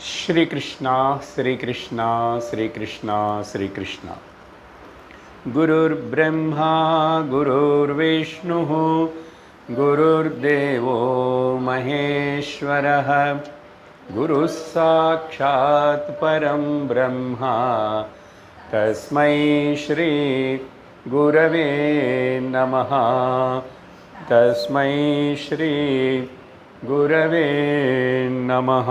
श्री कृष्णा श्री कृष्णा श्री कृष्णा श्री कृष्णा। गुरुर्ब्रह्मा गुरुर्विष्णुः गुरुर्देवो महेश्वरः गुरुः साक्षात् परं ब्रह्मा तस्मै श्री गुरवे नमः। तस्मै श्री गुरवे नमः।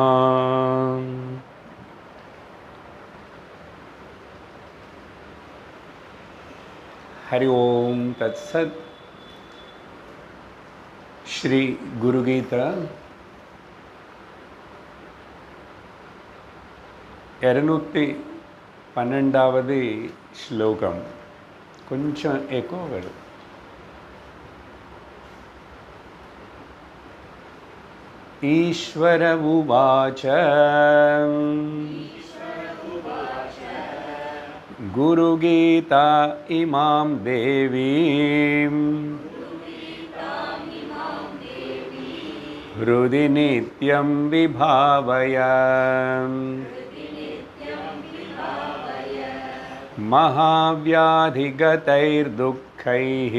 हरि ओम तत्सत। श्री गुरु गीता 212வது श्लोकम கொஞ்சம் எக்கோ வருது. ईश्वर उवाच गुरुगीता इमां देवीं हृदि नित्यं विभावय महाव्याधिगतैर्दुःखैः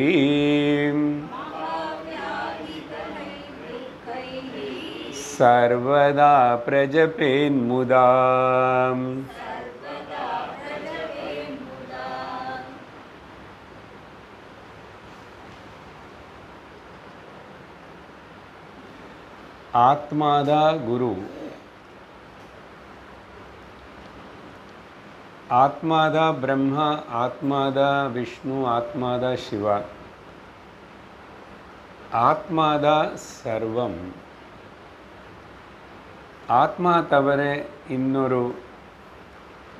सर्वदा प्रजपेन्मुदा। आत्मादा गुरु, आत्मादा ब्रह्मा, आत्मादा विष्णु, आत्मादा शिवा, आत्मादा सर्वम. ஆத்மா தவிர இன்னொரு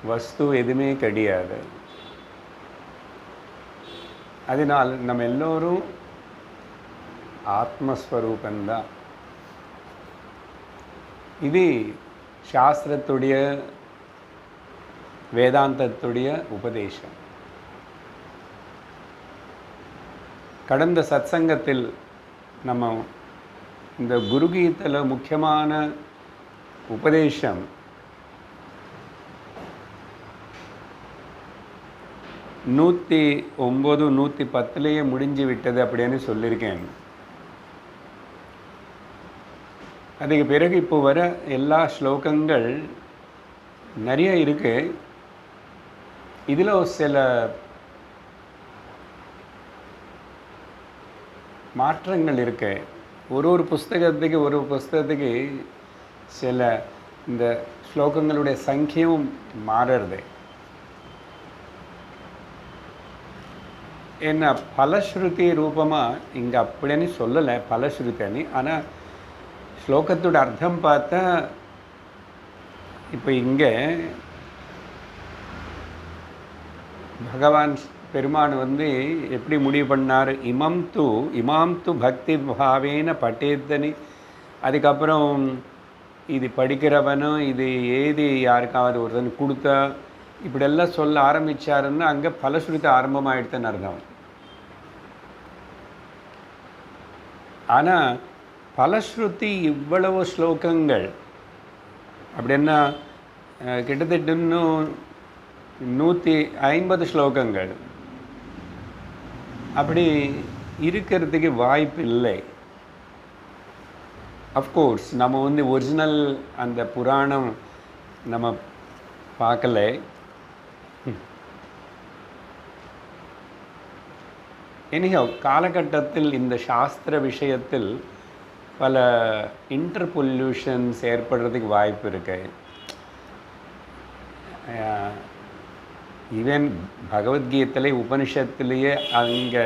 வஸ்து எதுவுமே கிடையாது. அதனால் நம்ம எல்லோரும் ஆத்மஸ்வரூபந்தான். இது சாஸ்திரத்துடைய வேதாந்தத்துடைய உபதேசம். கடந்த சத்சங்கத்தில் நம்ம இந்த குருகீதையில் முக்கியமான உபதேசம் 109 110 முடிஞ்சு விட்டது அப்படின்னு சொல்லியிருக்கேன். அதுக்கு பிறகு இப்போ வர எல்லா ஸ்லோகங்கள் நிறைய இருக்கு. இதில் சில மாற்றங்கள் இருக்கு. ஒரு புஸ்தகத்துக்கு சில இந்த ஸ்லோகங்களுடைய சங்கியும் மாறுறது. என்ன பலஸ்ருதி ரூபமாக இங்கே அப்படின்னு சொல்லலை, பலஸ்ருத்தின்னு. ஆனால் ஸ்லோகத்தோட அர்த்தம் பார்த்தா இப்போ இங்கே பகவான் பெருமான் எப்படி முடிவு பண்ணார்? இமாம் து பக்தி பாவேன பட்டேத்தனி. அதுக்கப்புறம் இது படிக்கிறவனும் இது ஏதி யாருக்காவது ஒருத்தன் கொடுத்தா இப்படியெல்லாம் சொல்ல ஆரம்பித்தாருன்னா அங்கே பலஸ்ருதி ஆரம்பமாகிடுதுன்னு அர்த்தம். ஆனால் பலஸ்ருதி இவ்வளவு ஸ்லோகங்கள் அப்படின்னா கிட்டத்தட்ட இன்னும் 150 ஸ்லோகங்கள் அப்படி இருக்கிறதுக்கு வாய்ப்பு இல்லை. அஃப்கோர்ஸ் நம்ம ஒரிஜினல் அந்த புராணம் நம்ம பார்க்கல. எனிஹவ் காலகட்டத்தில் இந்த சாஸ்திர விஷயத்தில் பல இன்டர்பொல்யூஷன்ஸ் ஏற்படுறதுக்கு வாய்ப்பு இருக்கு. ஈவன் பகவத்கீதையிலே உபனிஷத்துலேயே அங்கே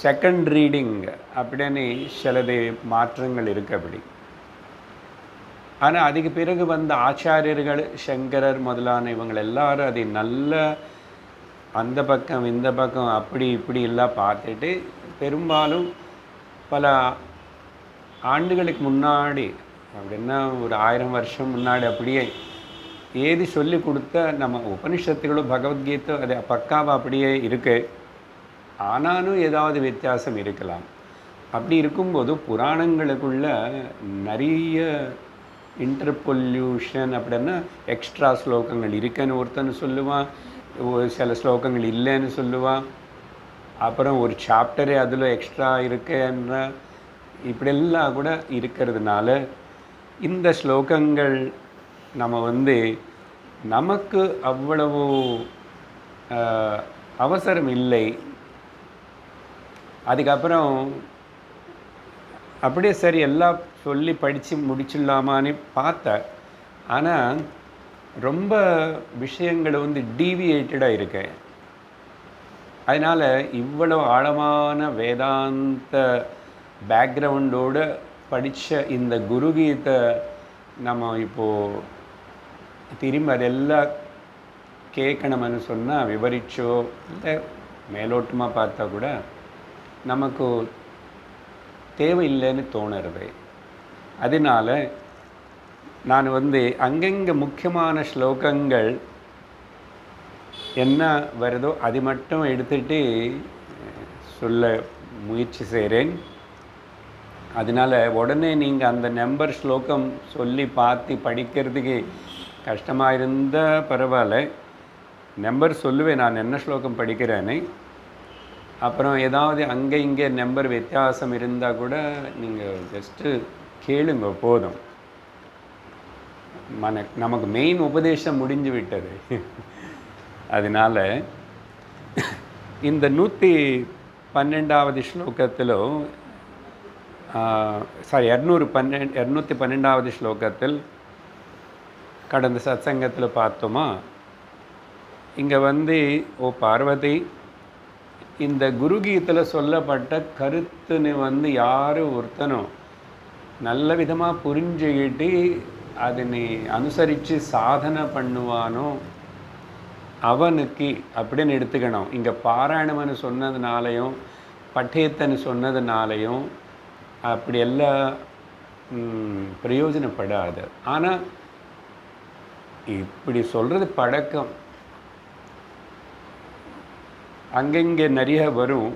செகண்ட் ரீடிங் அப்படின்னு சிலது மாற்றங்கள் இருக்கு அப்படி. ஆனால் அதுக்கு பிறகு வந்த ஆச்சாரியர்கள் சங்கரர் முதலான இவங்க எல்லாரும் அதை நல்ல அந்த பக்கம் இந்த பக்கம் அப்படி இப்படி எல்லாம் பார்த்துட்டு பெரும்பாலும் பல ஆண்டுகளுக்கு முன்னாடி அப்படின்னா ஒரு 1000 வருஷம் முன்னாடி அப்படியே ஏது சொல்லி கொடுத்த நம்ம உபனிஷத்துகளும் பகவத்கீதை அது பக்காவாக அப்படியே இருக்குது. ஆனாலும் ஏதாவது வித்தியாசம் இருக்கலாம். அப்படி இருக்கும்போது புராணங்களுக்குள்ள நிறைய இன்டர்பொல்யூஷன் அப்படின்னா எக்ஸ்ட்ரா ஸ்லோகங்கள் இருக்குன்னு ஒருத்தன் சொல்லுவான், சில ஸ்லோகங்கள் இல்லைன்னு சொல்லுவான், அப்புறம் ஒரு சாப்டரே அதில் எக்ஸ்ட்ரா இருக்குன்னா இப்படியெல்லாம் கூட இருக்கிறதுனால இந்த ஸ்லோகங்கள் நம்ம நமக்கு அவ்வளவு அவசரம் இல்லை. அதுக்கப்புறம் அப்படியே சரி எல்லாம் சொல்லி படித்து முடிச்சிடலாமான்னு பார்த்தேன். ஆனால் ரொம்ப விஷயங்கள் டீவியேட்டடாக இருக்கு. அதனால் இவ்வளவு ஆழமான வேதாந்த பேக்ரவுண்டோடு படித்த இந்த குருகீதை நம்ம இப்போது திரும்பி அதெல்லாம் கேட்கணும்னு சொன்னால் விவரிச்சோ இல்லை மேலோட்டமாக பார்த்தா கூட நமக்கு தேவையில்லைன்னு தோணுறது. அதனால் நான் அங்கங்கே முக்கியமான ஸ்லோகங்கள் என்ன வருதோ அது மட்டும் எடுத்துகிட்டு சொல்ல முயற்சி செய்கிறேன். அதனால் உடனே நீங்கள் அந்த நம்பர் ஸ்லோகம் சொல்லி பார்த்து படிக்கிறதுக்கு கஷ்டமாக இருந்தால் பரவாயில்ல, நம்பர் சொல்லுவேன் நான் என்ன ஸ்லோகம் படிக்கிறேன்னு. அப்புறம் ஏதாவது அங்கே இங்கே நம்பர் வித்தியாசம் இருந்தால் கூட நீங்கள் ஜஸ்ட்டு கேளுங்க போதும். நமக்கு மெயின் உபதேசம் முடிஞ்சு விட்டது. அதனால் இந்த 112வது ஸ்லோகத்தில் 212வது ஸ்லோகத்தில் கடந்த சத்சங்கத்தில் பார்த்தோமா, இங்கே ஓ பார்வதி, இந்த குருகீதையில் சொல்லப்பட்ட கருத்துன்னு யாரும் ஒருத்தனும் நல்ல விதமாக புரிஞ்சுக்கிட்டு அதனை அனுசரித்து சாதனை பண்ணுவானோ அவனுக்கு அப்படின்னு எடுத்துக்கணும். இங்கே பாராயணம்னு சொன்னதுனாலையும் பட்டயத்தன்னு சொன்னதுனாலையும் அப்படியெல்லாம் பிரயோஜனப்படாது. ஆனால் இப்படி சொல்கிறது பழக்கம் அங்கங்கே நிறைய வரும்.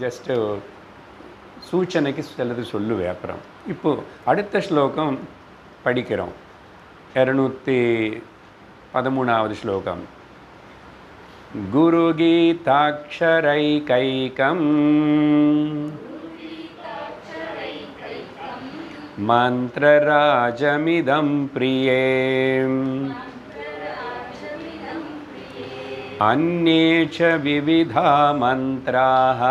ஜஸ்ட்டு சூச்சனைக்கு சிலது சொல்லுவேன். அப்புறம் இப்போது அடுத்த ஸ்லோகம் படிக்கிறோம். 213வது ஸ்லோகம். குருகீதாக்ஷரைகைகம் மந்த்ரராஜமிதம் பிரியே अन्ये च विविधा मन्त्राः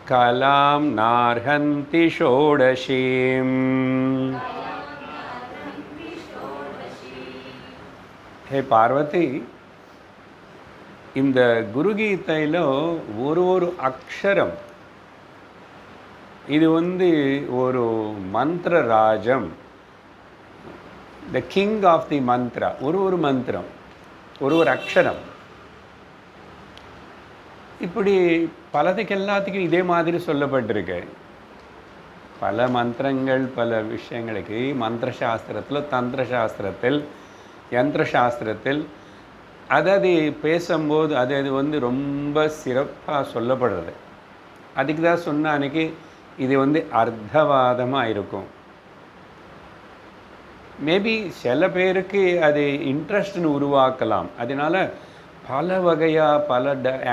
कलां नार्हन्ति षोडशीम्. हे பார்வதி, இந்த குருகீதையில் ஒரு அக்ஷரம் இது ஒரு மந்திரராஜம், the king of the mantra. ஒரு மந்திரம், ஒரு அக்ஷரம். இப்படி பலதுக்கு எல்லாத்துக்கும் இதே மாதிரி சொல்லப்பட்டிருக்கு. பல மந்திரங்கள் பல விஷயங்களுக்கு மந்திர சாஸ்திரத்தில், தந்திர சாஸ்திரத்தில், யந்திர சாஸ்திரத்தில் அது பேசும்போது அது ரொம்ப சிறப்பாக சொல்லப்படுறது. அதுக்கு தான் சொன்ன அன்றைக்கி இது அர்த்தவாதமாக இருக்கும். மேபி சில பேருக்கு அது இன்ட்ரெஸ்ட்னு உருவாக்கலாம். அதனால் பல வகையாக பல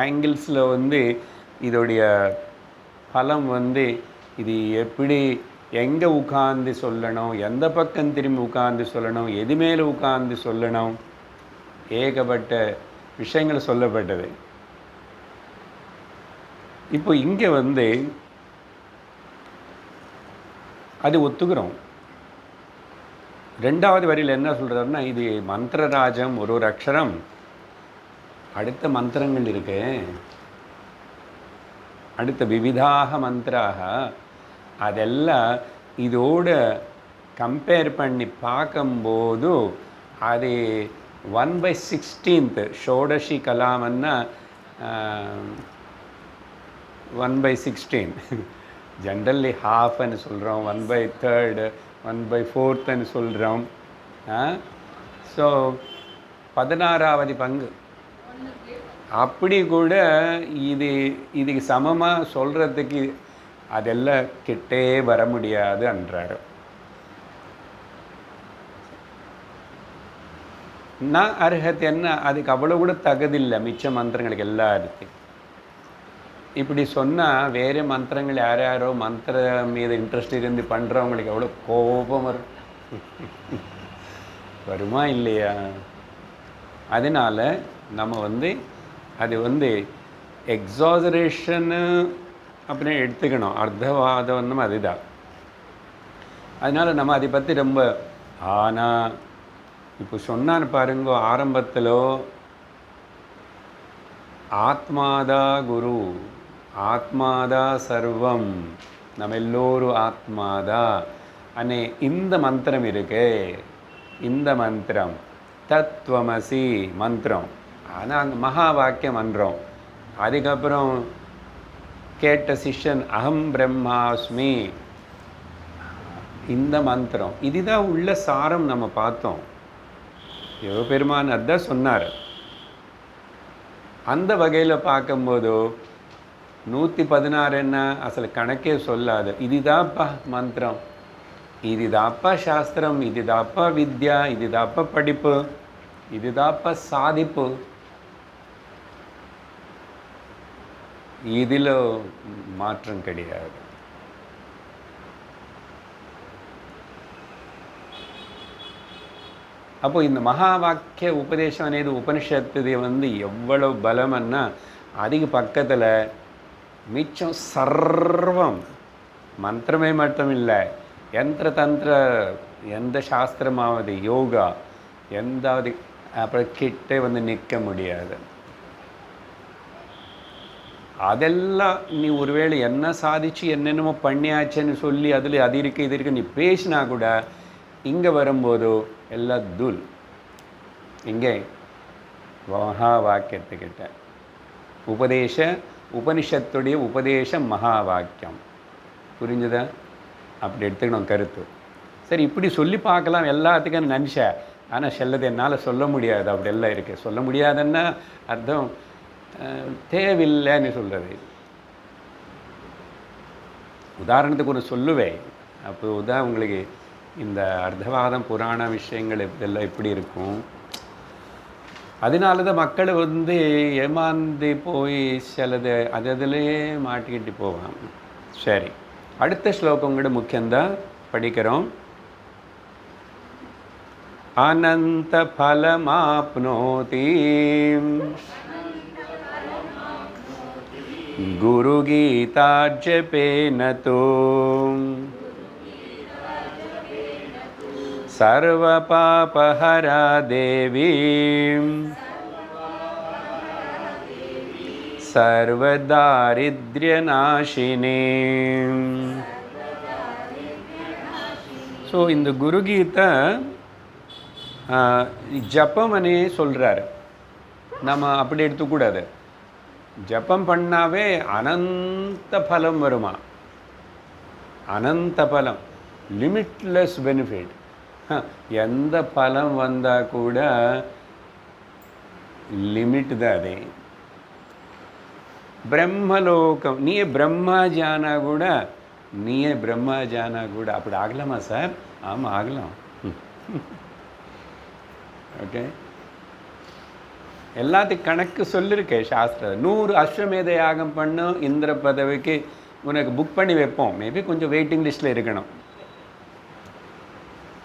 ஆங்கிள்ஸில் இதோடைய பலம் இது எப்படி எங்கே உட்கார்ந்து சொல்லணும், எந்த பக்கம் திரும்பி உட்கார்ந்து சொல்லணும், எது மேலே உட்கார்ந்து சொல்லணும், ஏகப்பட்ட விஷயங்கள் சொல்லப்பட்டது. இப்போ இங்கே அது ஒத்துக்கிறோம். 2வது வரியில் என்ன சொல்கிறாருன்னா, இது மந்திரராஜம், ஒரு அக்ஷரம். அடுத்த மந்திரங்கள் இருக்கு, அடுத்த விவிதாக மந்திராக, அதெல்லாம் இதோட கம்பேர் பண்ணி பார்க்கும்போது அது 1/16 ஷோடஷி கலாமன்னா 1/16. ஜென்ரலி ஹாஃப்னு சொல்கிறோம், 1/3, 1/4ன்னு சொல்கிறோம். ஸோ 16வது பங்கு. அப்படி கூட இதுக்கு சமமாக சொல்கிறதுக்கு அதெல்லாம் கிட்டே வர முடியாது என்றார். நான் அருகத் என்ன அதுக்கு அவ்வளோ கூட தகுதில்லை மிச்ச மந்திரங்களுக்கு எல்லாருக்கும். இப்படி சொன்னால் வேறு மந்திரங்கள் யாரோ மந்திரம் மீது இன்ட்ரெஸ்ட் இருந்து பண்ணுறவங்களுக்கு எவ்வளோ கோபம் வரும். வருமா இல்லையா? அதனால் நம்ம அது எக்ஸாசரேஷனு அப்படின்னு எடுத்துக்கணும். அர்த்தவாதம் அதுதான். அதனால் நம்ம அதை பற்றி ரொம்ப ஆனால் இப்போ சொன்னான்னு பாருங்க, ஆரம்பத்தில் ஆத்மாதா குரு, ஆத்மாதா சர்வம், நம்ம எல்லோரும் ஆத்மாதா அனே இந்த மந்திரம் இருக்கே, இந்த மந்திரம் தத்துவமசி மந்திரம். ஆனால் அங்கே மகா வாக்கிய மந்திரம். அதுக்கப்புறம் கேட்ட சிஷ்யன் அகம் பிரம்மாஸ்மி, இந்த மந்திரம். இதுதான் உள்ள சாரம். நம்ம பார்த்தோம், சிவபெருமான் அதான் சொன்னார். அந்த வகையில் பார்க்கும்போது 116 என்ன அசல் கணக்கே சொல்லாது. இதுதான்ப்பா மந்திரம், இதுதான்ப்பா சாஸ்திரம், இதுதான்ப்பா வித்யா, இதுதான்ப்பா படிப்பு, இதுதான்ப்பா சாதிப்பு. இதில் மாற்றம் கிடையாது. அப்போ இந்த மகா வாக்கிய உபதேசம் అనేది உபனிஷத்து எவ்வளவு பலம்னா, அதுக்கு பக்கத்தில் மிச்சம் சர்வம் மந்திரமே மட்டும் இல்லை, யந்திர தந்திர எந்த சாஸ்திரமாவது யோகா எந்தாவது அப்புறம் கிட்டே நிற்க முடியாது. அதெல்லாம் நீ ஒருவேளை என்ன சாதிச்சு என்னென்னமோ பண்ணியாச்சுன்னு சொல்லி அதில் அது இருக்குது இது இருக்குது நீ பேசினா கூட இங்கே வரும்போது எல்லாம் தூள். இங்கே மகா வாக்கியத்துக்கிட்ட உபனிஷத்துடைய உபதேசம் மகா வாக்கியம். புரிஞ்சுதா? அப்படி எடுத்துக்கணும் கருத்து. சரி, இப்படி சொல்லி பார்க்கலாம் எல்லாத்துக்கும் நினச்சேன். ஆனால் செல்லது என்னால் சொல்ல முடியாது. அப்படி எல்லாம் இருக்குது. சொல்ல முடியாதுன்னா அர்த்தம் தேவையில்லைன்னு சொல்கிறது. உதாரணத்துக்கு ஒரு சொல்லுவேன். அப்போதான் உங்களுக்கு இந்த அர்த்தவாதம் புராண விஷயங்கள் இதெல்லாம் எப்படி இருக்கும். அதனால தான் மக்கள் ஏமாந்து போய் சிலது அதிலேயே மாட்டிக்கிட்டு போவாங்க. சரி, அடுத்த ஸ்லோகம் கூட முக்கியம்தான் படிக்கிறோம். அனந்த பலமாப்னோதி குரு கீதா ஜபேன தோ சர்வ பாபஹரா தேவி சர்வதாரித்ர்ய நாசினி. ஸோ இந்த குரு கீதை ஜப்பம்னே சொல்கிறார். நம்ம அப்படி எடுத்துக்கூடாது. ஜப்பம் பண்ணாவே அனந்த பலம் வருமா? அனந்த பலம், லிமிட்லெஸ் பெனிஃபிட். எந்த பலம் வந்தால் கூட லிமிட் தான். அதே பிரம்மலோகம். நீயே பிரம்மா ஜானா கூட அப்படி ஆகலாமா சார்? ஆமாம், ஆகலாம். ஓகே, எல்லாத்துக்கும் கணக்கு சொல்லியிருக்கே சாஸ்திரம். 100 அஸ்வமேத யாகம் பண்ணும் இந்திர பதவிக்கு உனக்கு புக் பண்ணி வைப்போம். மேபி கொஞ்சம் வெயிட்டிங் லிஸ்ட்டில் இருக்கணும்.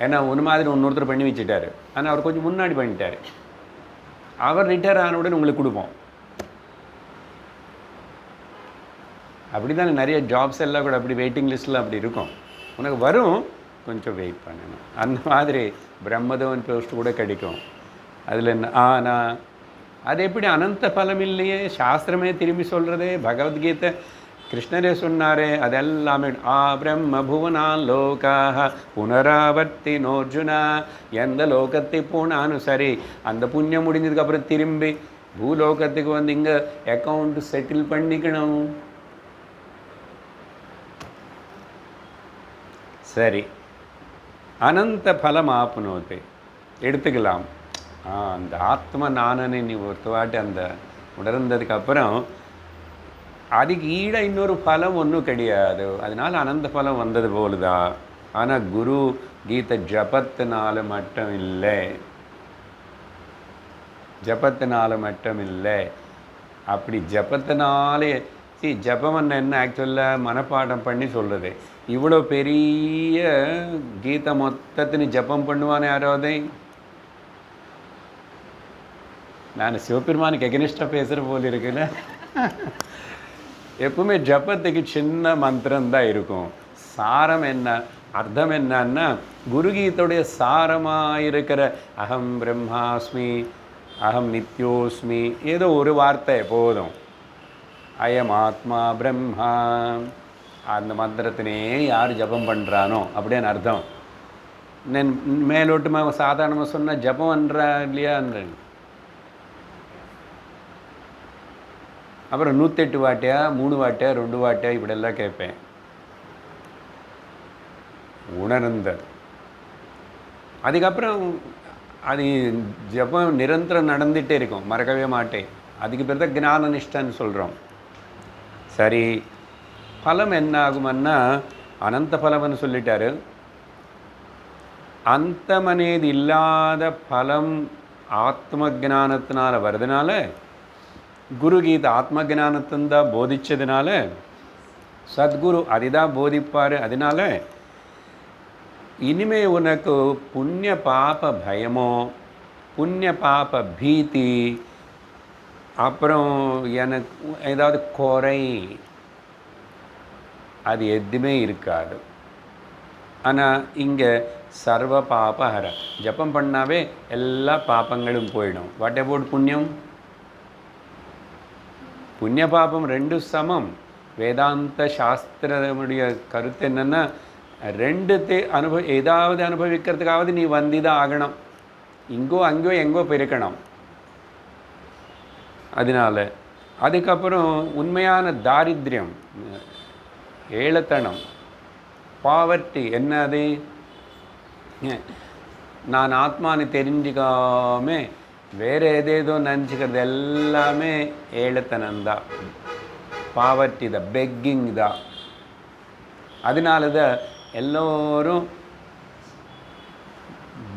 ஏன்னா ஒரு மாதிரி இன்னொருத்தர் பண்ணி வச்சுட்டாரு. ஆனால் அவர் கொஞ்சம் முன்னாடி பண்ணிட்டார். அவர் ரிட்டையர் ஆனவுடன் உங்களுக்கு கொடுப்போம். அப்படி தானே நிறைய ஜாப்ஸ் எல்லாம் கூட அப்படி வெயிட்டிங் லிஸ்ட்டில் அப்படி இருக்கும். உனக்கு வரும், கொஞ்சம் வெயிட் பண்ணணும். அந்த மாதிரி பிரம்மதேவன் போஸ்ட் கூட கிடைக்கும். அதில் என்ன ஆனால் அது எப்படி அனந்த பலம் இல்லையே? சாஸ்திரமே திரும்பி சொல்கிறதே. பகவத்கீதை கிருஷ்ணரே சொன்னாரே, அதெல்லாமே பிரம்ம புவனான் லோகாக புனராவர்த்தி நோர்ஜுனா. எந்த லோகத்தை போனாலும் சரி, அந்த புண்ணியம் முடிஞ்சதுக்கப்புறம் திரும்பி பூலோகத்துக்கு இங்கே அக்கௌண்ட் செட்டில் பண்ணிக்கணும். சரி, அனந்த பலம் ஆப்னோது எடுத்துக்கலாம். அந்த ஆத்ம நானனை நீ ஒருத்தவாட்டி அந்த உணர்ந்ததுக்கப்புறம் அதுக்கு ஈட இன்னொரு பலம் ஒன்றும் கிடையாது. அதனால் அனந்த பலம் வந்தது போலுதான். ஆனால் குரு கீதை ஜபத்தினால மட்டும் இல்லை, ஜபத்தினால மட்டும் இல்லை. அப்படி ஜபத்தினாலே ஜபம் என்ன ஆக்சுவலாக மனப்பாடம் பண்ணி சொல்கிறது. இவ்வளோ பெரிய கீதை மொத்தத்தின்னு ஜபம் பண்ணுவானே யாராவது? நான் சிவபெருமானுக்கு எகனிஸ்டாக பேசுகிற போல் இருக்குல்ல. எப்பவுமே ஜபத்துக்கு சின்ன மந்திரம்தான் இருக்கும். சாரம் என்ன, அர்த்தம் என்னன்னா, குருகீதையுடைய சாரமாக இருக்கிற அகம் பிரம்மாஸ்மி, அகம் நித்யோஸ்மி, ஏதோ ஒரு வார்த்தை போதும். அயம் ஆத்மா பிரம்மா, அந்த மந்திரத்தினே யார் ஜபம் பண்ணுறானோ அப்படின்னு அர்த்தம். மேலோட்டமாக சாதாரணமாக சொன்னால் ஜபம் பண்ணுறா இல்லையான்ற. அப்புறம் 108 வாட்டியா 3 வாட்டியா 2 வாட்டியா இப்படியெல்லாம் கேட்பேன். உணர்ந்த அதுக்கப்புறம் அது ஜபம் நிரந்தரம் நடந்துகிட்டே இருக்கும், மறக்கவே மாட்டேன். அதுக்கு பேர் தான் ஞான நிஷ்டான்னு சொல்கிறோம். சரி, பலம் என்ன ஆகுமன்னா அனந்த பலம்னு சொல்லிட்டாரு. அந்தமனேது இல்லாத பலம் ஆத்ம ஜானத்தினால வருதுனால, குருகீதை ஆத்ம ஜானத்தான் போதிச்சதுனால, சத்குரு அதுதான் போதிப்பார். அதனால இனிமே உனக்கு புண்ணிய பாப பயமோ புண்ணிய பாப பீதி, அப்புறம் எனக்கு ஏதாவது குறை, அது எதுவுமே இருக்காது. ஆனால் இங்கே சர்வ பாபஹர ஜபம் பண்ணாவே எல்லா பாப்பங்களும் போயிடும். வாட் அபவுட் புண்ணியம்? புண்ணிய பாபம் ரெண்டும் சமம். வேதாந்த சாஸ்திரமுடைய கருத்து என்னென்னா, ரெண்டுத்தை ஏதாவது அனுபவிக்கிறதுக்காவது நீ வந்திதான் ஆகணும். இங்கோ அங்கோ எங்கோ போயிருக்கணும். அதனால் அதுக்கப்புறம் உண்மையான தாரித்யம், ஏழத்தனம், பாவர்ட்டி என்னது? நான் ஆத்மானு தெரிஞ்சுக்காம வேறு ஏதேதோ நினச்சிக்கிறது எல்லாமே ஏழத்தனம்தான், பாவர்ட்டி தான், பெக்கிங் தான். அதனால தான் எல்லோரும்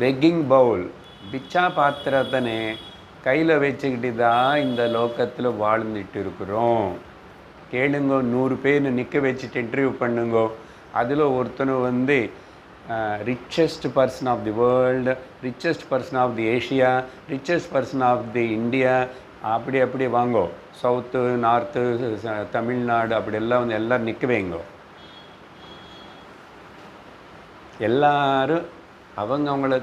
பெக்கிங் பவுல், பிச்சா பாத்திரத்தனே கையில் வச்சுக்கிட்டு தான் இந்த லோக்கத்தில் வாழ்ந்துட்டு இருக்கிறோம். கேளுங்கோ, 100 பேர் நிற்க வச்சுட்டு இன்டர்வியூ பண்ணுங்கோ, அதில் ஒருத்தனை richest person of the world, richest person of the Asia, richest person of the India, அப்படி வாங்கோ. சவுத்து, நார்த்து, தமிழ்நாடு அப்படியெல்லாம் எல்லோரும் நிற்க வைங்கோ. எல்லாரும் அவங்கள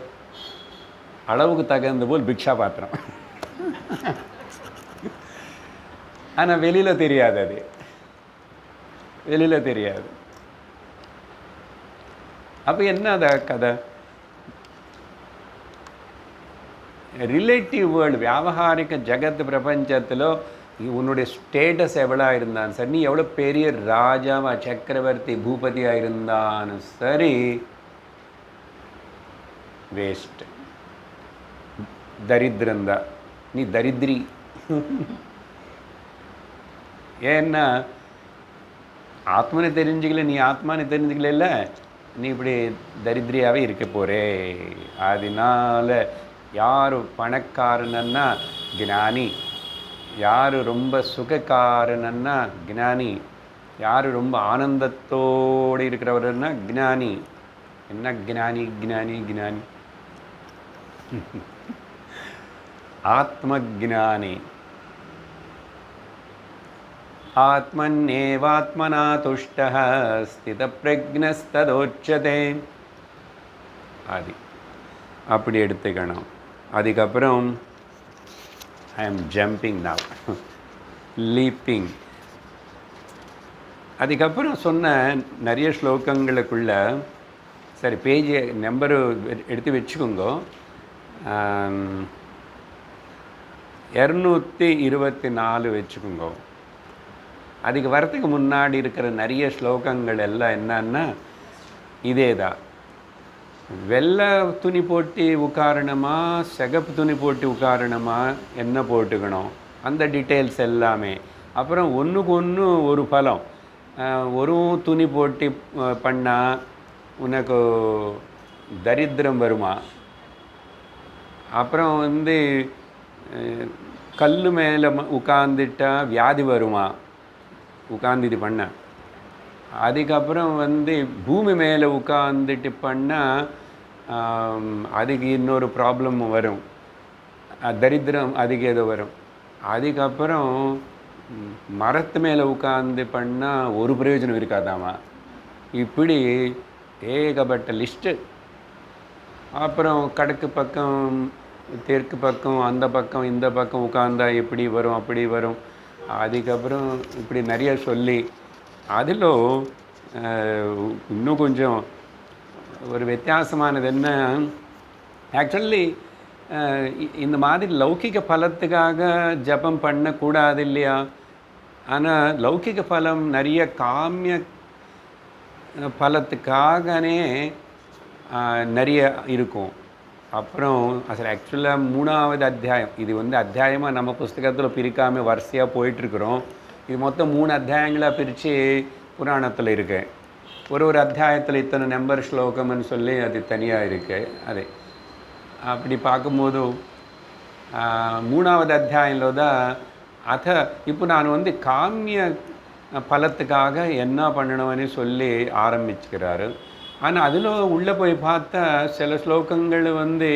அளவுக்கு தகுந்த போல் பிக்ஷா பாத்திரம். ஆனால் வெளியில் தெரியாது, அது வெளியில் தெரியாது. அப்போ என்ன அத கதை? ரிலேட்டிவ் வேர்ல்டு, வியாபகாரிக ஜகத் பிரபஞ்சத்தில் உன்னுடைய ஸ்டேட்டஸ் எவ்வளோ இருந்தாலும் சரி, நீ எவ்வளோ பெரிய ராஜாவா சக்கரவர்த்தி பூபதியாக இருந்தாலும் சரி, வேஸ்ட், தரித்திரந்தா, நீ தரித்திரி. ஏன்னா ஆத்மனை தெரிஞ்சுக்கல, நீ ஆத்மானை தெரிஞ்சுக்கல, நீ இப்படி தரித்திரியாகவே இருக்க போகிறே. அதனால யார் பணக்காரனா ஞானி, யார் ரொம்ப சுகக்காரனா ஞானி, யார் ரொம்ப ஆனந்தத்தோடு இருக்கிறவர்னா ஞானி. என்ன ஞானி? ஞானி ஞானி ஆத்ம ஞானி. ஆத்மன்யேவாத்மனா துஷ்டः ஸ்திதப்ரஜ்ஞஸ்ததோச்யதே. அப்படி எடுத்துக்கணும். அதுக்கப்புறம் I am jumping now, leaping. அதுக்கப்புறம் சொன்ன நிறைய ஸ்லோகங்களுக்குள்ள, சரி பேஜ் நம்பரு எடுத்து வச்சுக்கோங்க, 224 வச்சுக்கோங்க. அதுக்கு வரத்துக்கு முன்னாடி இருக்கிற நிறைய ஸ்லோகங்கள் எல்லாம் என்னன்னா இதே தான். வெள்ளை துணி போட்டு உட்காரணுமா, சிகப்பு துணி போட்டு உட்காரணுமா, என்ன போட்டுக்கணும், அந்த டீட்டெயில்ஸ் எல்லாமே அப்புறம் ஒன்றுக்கு ஒன்று ஒரு பலம். ஒரு துணி போட்டு பண்ணால் உனக்கு தரித்திரம் வருமா? அப்புறம் வந்து கல் மேலே உட்காந்துட்டா வியாதி வருமா உட்காந்து இது பண்ண? அதுக்கப்புறம் வந்து பூமி மேலே உட்காந்துட்டு பண்ணால் அதுக்கு இன்னொரு ப்ராப்ளம் வரும், தரித்திரம் அதுக்கு ஏதோ வரும். அதுக்கப்புறம் மரத்து மேலே உட்காந்து பண்ணால் ஒரு பிரயோஜனம் இருக்காதாமா. இப்படி ஏகப்பட்ட லிஸ்ட்டு. அப்புறம் கிழக்கு பக்கம் தெற்கு பக்கம் அந்த பக்கம் இந்த பக்கம் உட்காந்தா எப்படி வரும் அப்படி வரும். அதுக்கப்புறம் இப்படி நிறைய சொல்லி அதில் இன்னும் கொஞ்சம் ஒரு வித்தியாசமானது என்ன, ஆக்சுவலி இந்த மாதிரி லௌகிக பலத்துக்காக ஜபம் பண்ணக்கூடாது இல்லையா? ஆனால் லௌகிக பலம் நிறைய காமிய பலத்துக்காகவே நிறைய இருக்கும். அப்புறம் அதில் ஆக்சுவலாக 3வது அத்தியாயம், இது வந்து அத்தியாயமாக நம்ம புஸ்தகத்தில் பிரிக்காமல் வரிசையாக போயிட்டுருக்குறோம். இது மொத்தம் 3 அத்தியாயங்களாக பிரித்து புராணத்தில் இருக்கு. ஒரு அத்தியாயத்தில் இத்தனை நம்பர் ஸ்லோகம்னு சொல்லி அது தனியாக இருக்குது. அது அப்படி பார்க்கும்போது 3வது அத்தியாயத்தில் தான் இப்போ நான் வந்து காமிய பலத்துக்காக என்ன பண்ணணும்னு சொல்லி ஆரம்பிச்சுக்கிறாரு. ஆனால் அதில் உள்ளே போய் பார்த்தா சில ஸ்லோகங்கள் வந்து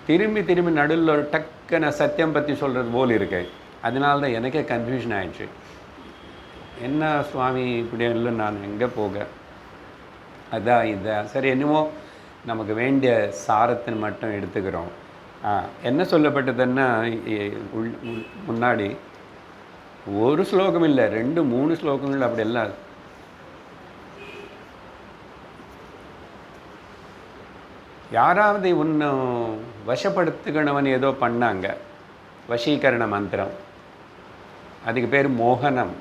திரும்பி திரும்பி நடுவில் ஒரு டக்குன சத்தியம் பற்றி சொல்கிறது போல் இருக்கு. அதனால தான் எனக்கே கன்ஃபியூஷன் ஆயிடுச்சு. என்ன சுவாமி இப்படி இல்லை, நான் எங்கே போக? அதான் இதான் சரி, என்னமோ நமக்கு வேண்டிய சாரத்தின் மட்டும் எடுத்துக்கிறோம். என்ன சொல்லப்பட்டதுன்னா, முன்னாடி ஒரு ஸ்லோகம் இல்லை, 2-3 ஸ்லோகங்கள் அப்படி எல்லாம். யாராவது இன்னும் வசப்படுத்துக்கணவன் ஏதோ பண்ணாங்க, வசீகரண மந்திரம், அதுக்கு பேர் மோகனம்.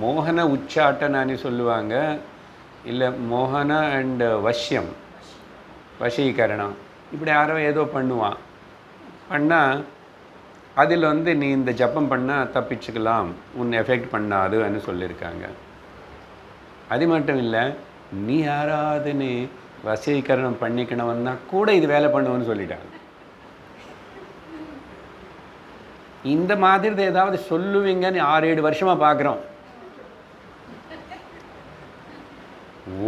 மோகன உச்சாட்டனான்னு சொல்லுவாங்க, இல்லை மோகன அண்ட் வஷ்யம், வசீகரணம். இப்படி யாரோ ஏதோ பண்ணுவான். பண்ணால் அதில் வந்து நீ இந்த ஜப்பம் பண்ணால் தப்பிச்சுக்கலாம், உன்னை எஃபெக்ட் பண்ணாதுன்னு சொல்லியிருக்காங்க. அது மட்டும் இல்லை, நீ யாராவது நீ வசீகரணம் பண்ணிக்கணும்னா கூட இது வேலை பண்ணுவேன்னு சொல்லிட்டாங்க. இந்த மாதிரி ஏதாவது சொல்லுவீங்கன்னு 6-7 வருஷமாக பார்க்குறோம்.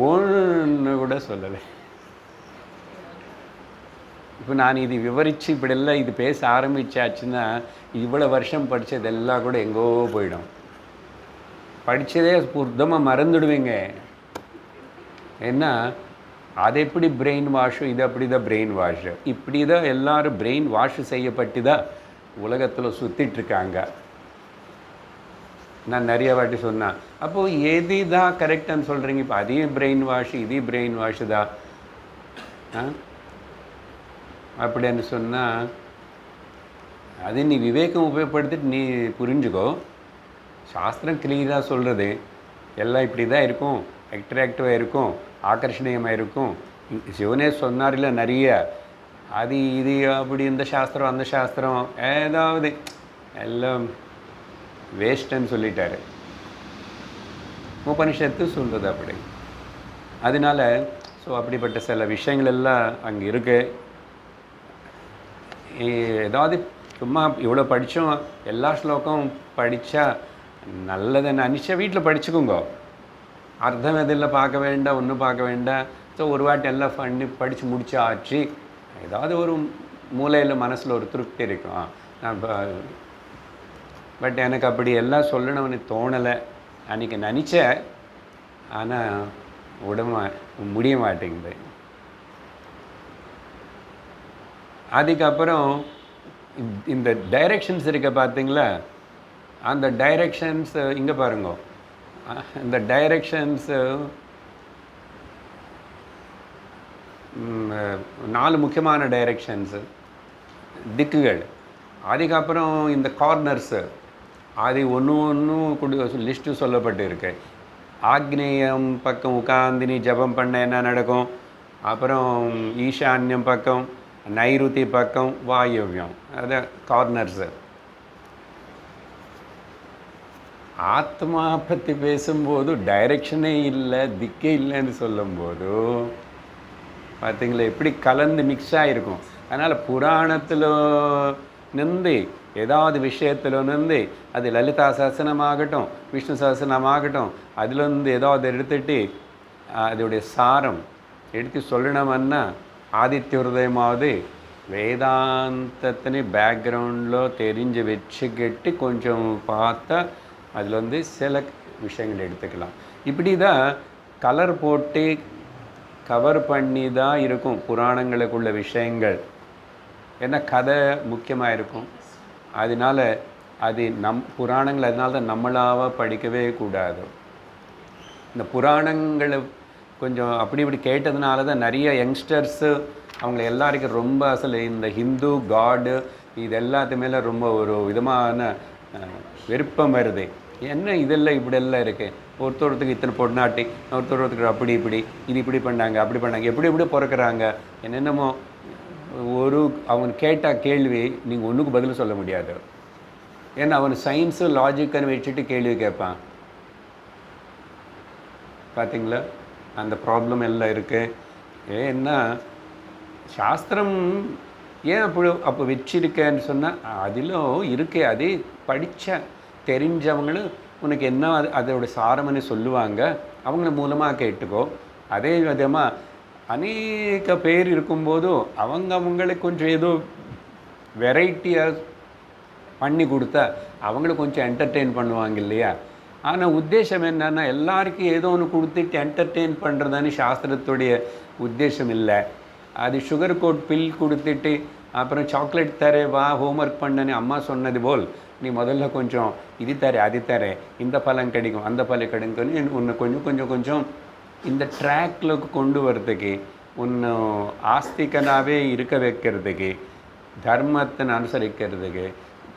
ஒன்று கூட சொல்லலை. இப்போ நான் இது விவரித்து இப்படியெல்லாம் இது பேச ஆரம்பித்தாச்சுன்னா இவ்வளோ வருஷம் படித்ததெல்லாம் கூட எங்கோ போயிடும். படித்ததே புர்தமாக மறந்துடுவீங்க. ஏன்னா அது எப்படி பிரெயின் வாஷு, இது அப்படி தான் பிரெயின் வாஷு. இப்படி தான் எல்லோரும் பிரெயின் வாஷு செய்யப்பட்டு தான் உலகத்தில் சுற்றிட்டுருக்காங்க. நான் நிறைய வாட்டி சொன்னேன். அப்போது எது தான் கரெக்டான்னு சொல்கிறீங்க? இப்போ அதையும் பிரெயின் வாஷு, இதையும் பிரெயின் வாஷு தான் அப்படின்னு சொன்னால் அது நீ விவேகம் உபயோகப்படுத்திட்டு நீ புரிஞ்சுக்கோ. சாஸ்திரம் கிளியராக சொல்கிறது எல்லாம் இப்படி தான் இருக்கும், அட்ராக்டிவாக இருக்கும், ஆகர்ஷணீயமாக இருக்கும். சிவனே சொன்னார் இல்லை நிறைய, அது இது அப்படி இந்த சாஸ்திரம் அந்த சாஸ்திரம் ஏதாவது எல்லாம் வேஸ்ட்டுன்னு சொல்லிட்டாரு. உபனிஷத்து சொல்கிறது அப்படி. அதனால் அப்படிப்பட்ட சில விஷயங்கள் எல்லாம் அங்கே இருக்குது. ஏதாவது சும்மா இவ்வளோ படித்தோம், எல்லா ஸ்லோகம் படித்தா நல்லதை நினச்சா வீட்டில் படிச்சுக்கோங்க. அர்த்தம் எதில் பார்க்க வேண்டாம், ஒன்றும் பார்க்க வேண்டாம். ஒரு வாட்டி எல்லாம் பண்ணி படித்து முடிச்சு ஆச்சு, ஏதாவது ஒரு மூலையில் மனசில் ஒரு திருப்தி இருக்கும். பட் எனக்கு அப்படி எல்லாம் சொல்லணும்னு தோணலை. அன்றைக்கி நினச்சேன், ஆனால் முடிய மாட்டேங்குது. அதுக்கப்புறம் இந்த டைரெக்ஷன்ஸ் இருக்க பார்த்தீங்களா, அந்த டைரெக்ஷன்ஸ் இங்கே பாருங்க. இந்த டைரெக்ஷன்ஸு 4 முக்கியமான டைரெக்ஷன்ஸு, திக்குகள். அதுக்கப்புறம் இந்த கார்னர்ஸு, அது ஒன்றும் லிஸ்ட்டு சொல்லப்பட்டு இருக்கு. ஆக்னேயம் பக்கம் உட்காந்து நீ ஜபம் பண்ண என்ன நடக்கும், அப்புறம் ஈசான்யம் பக்கம், நைருதி பக்கம், வாயுவியம், அது கார்னர்ஸு. ஆத்மா பற்றி பேசும்போது டைரெக்ஷனே இல்லை, திக்கே இல்லைன்னு சொல்லும்போது பார்த்தீங்களா எப்படி கலந்து மிக்ஸ் ஆகிருக்கும். அதனால் புராணத்தில் நின்று ஏதாவது விஷயத்தில் நின்று அது லலிதா சஹஸ்ரநாமமாகட்டும், விஷ்ணு சஹஸ்ரநாமமாகட்டும், அதிலிருந்து ஏதாவது எடுத்துட்டு அதோடைய சாரம் எடுத்து சொல்லணுமன்னா ஆதித்ய ஹிருதயமாவது வேதாந்தத்தினு பேக்ரவுண்டில் தெரிஞ்சு வச்சுக்கிட்டு கொஞ்சம் பார்த்தா அதில் சில விஷயங்கள் எடுத்துக்கலாம். இப்படி தான் கலர் போட்டு கவர் பண்ணி தான் இருக்கும் புராணங்களுக்குள்ள விஷயங்கள். ஏன்னா கதை முக்கியமாக இருக்கும். அதனால் அது புராணங்கள் அதனால தான் நம்மளாக படிக்கவே கூடாது. இந்த புராணங்களை கொஞ்சம் அப்படி இப்படி கேட்டதுனால தான் நிறைய யங்ஸ்டர்ஸு அவங்கள எல்லாருக்கும் ரொம்ப அசல் இந்த ஹிந்து காடு இது எல்லாத்து மேலே ரொம்ப ஒரு விதமான விருப்பம் வருது. என்ன இதெல்லாம் இப்படியெல்லாம் இருக்குது, ஒருத்தருக்கு இத்தனை பொன்னாட்டி, ஒருத்தருக்கு அப்படி இப்படி, இது இப்படி பண்ணாங்க அப்படி பண்ணாங்க, எப்படி எப்படி பிறக்கிறாங்க என்னென்னமோ அவன் கேட்டால் கேள்வி நீங்கள் ஒன்றுக்கு பதில் சொல்ல முடியாது. ஏன்னா அவன் சயின்ஸு லாஜிக்குன்னு வச்சுட்டு கேள்வி கேட்பான். பார்த்தீங்களா அந்த ப்ராப்ளம் எல்லாம் இருக்குது. ஏன்னா சாஸ்திரம் ஏன் அப்போ வச்சிருக்கேன்னு சொன்னால் அதிலும் இருக்கே, அதே படித்த தெரிஞ்சவங்களும் உனக்கு என்ன அதோட சாரம்னு சொல்லுவாங்க, அவங்கள மூலமாக கேட்டுக்கோ. அதே விதமாக அநேக பேர் இருக்கும்போதும் அவங்களுக்கு கொஞ்சம் ஏதோ வெரைட்டியாக பண்ணி கொடுத்தா அவங்களுக்கு கொஞ்சம் என்டர்டெயின் பண்ணுவாங்க இல்லையா. ஆனால் உத்தேசம் என்னன்னா எல்லாருக்கும் ஏதோ ஒன்று கொடுத்துட்டு என்டர்டெயின் பண்ணுறதான்னு சாஸ்திரத்துடைய உத்தேசம் இல்லை. அது சுகர் கோட் பில் கொடுத்துட்டு அப்புறம் சாக்லேட் தரே வா ஹோம்ஒர்க் பண்ணனு அம்மா சொன்னது போல் நீ முதல்ல கொஞ்சம் இது தரே அது தரே இந்த பழம் கிடைக்கும் அந்த பழம் கிடைக்கும் உன்னை கொஞ்சம் கொஞ்சம் கொஞ்சம் இந்த ட்ராக்ல கொண்டு வரதுக்கு உன்னை ஆஸ்திகனாகவே இருக்க வைக்கிறதுக்கு, தர்மத்தை அனுசரிக்கிறதுக்கு,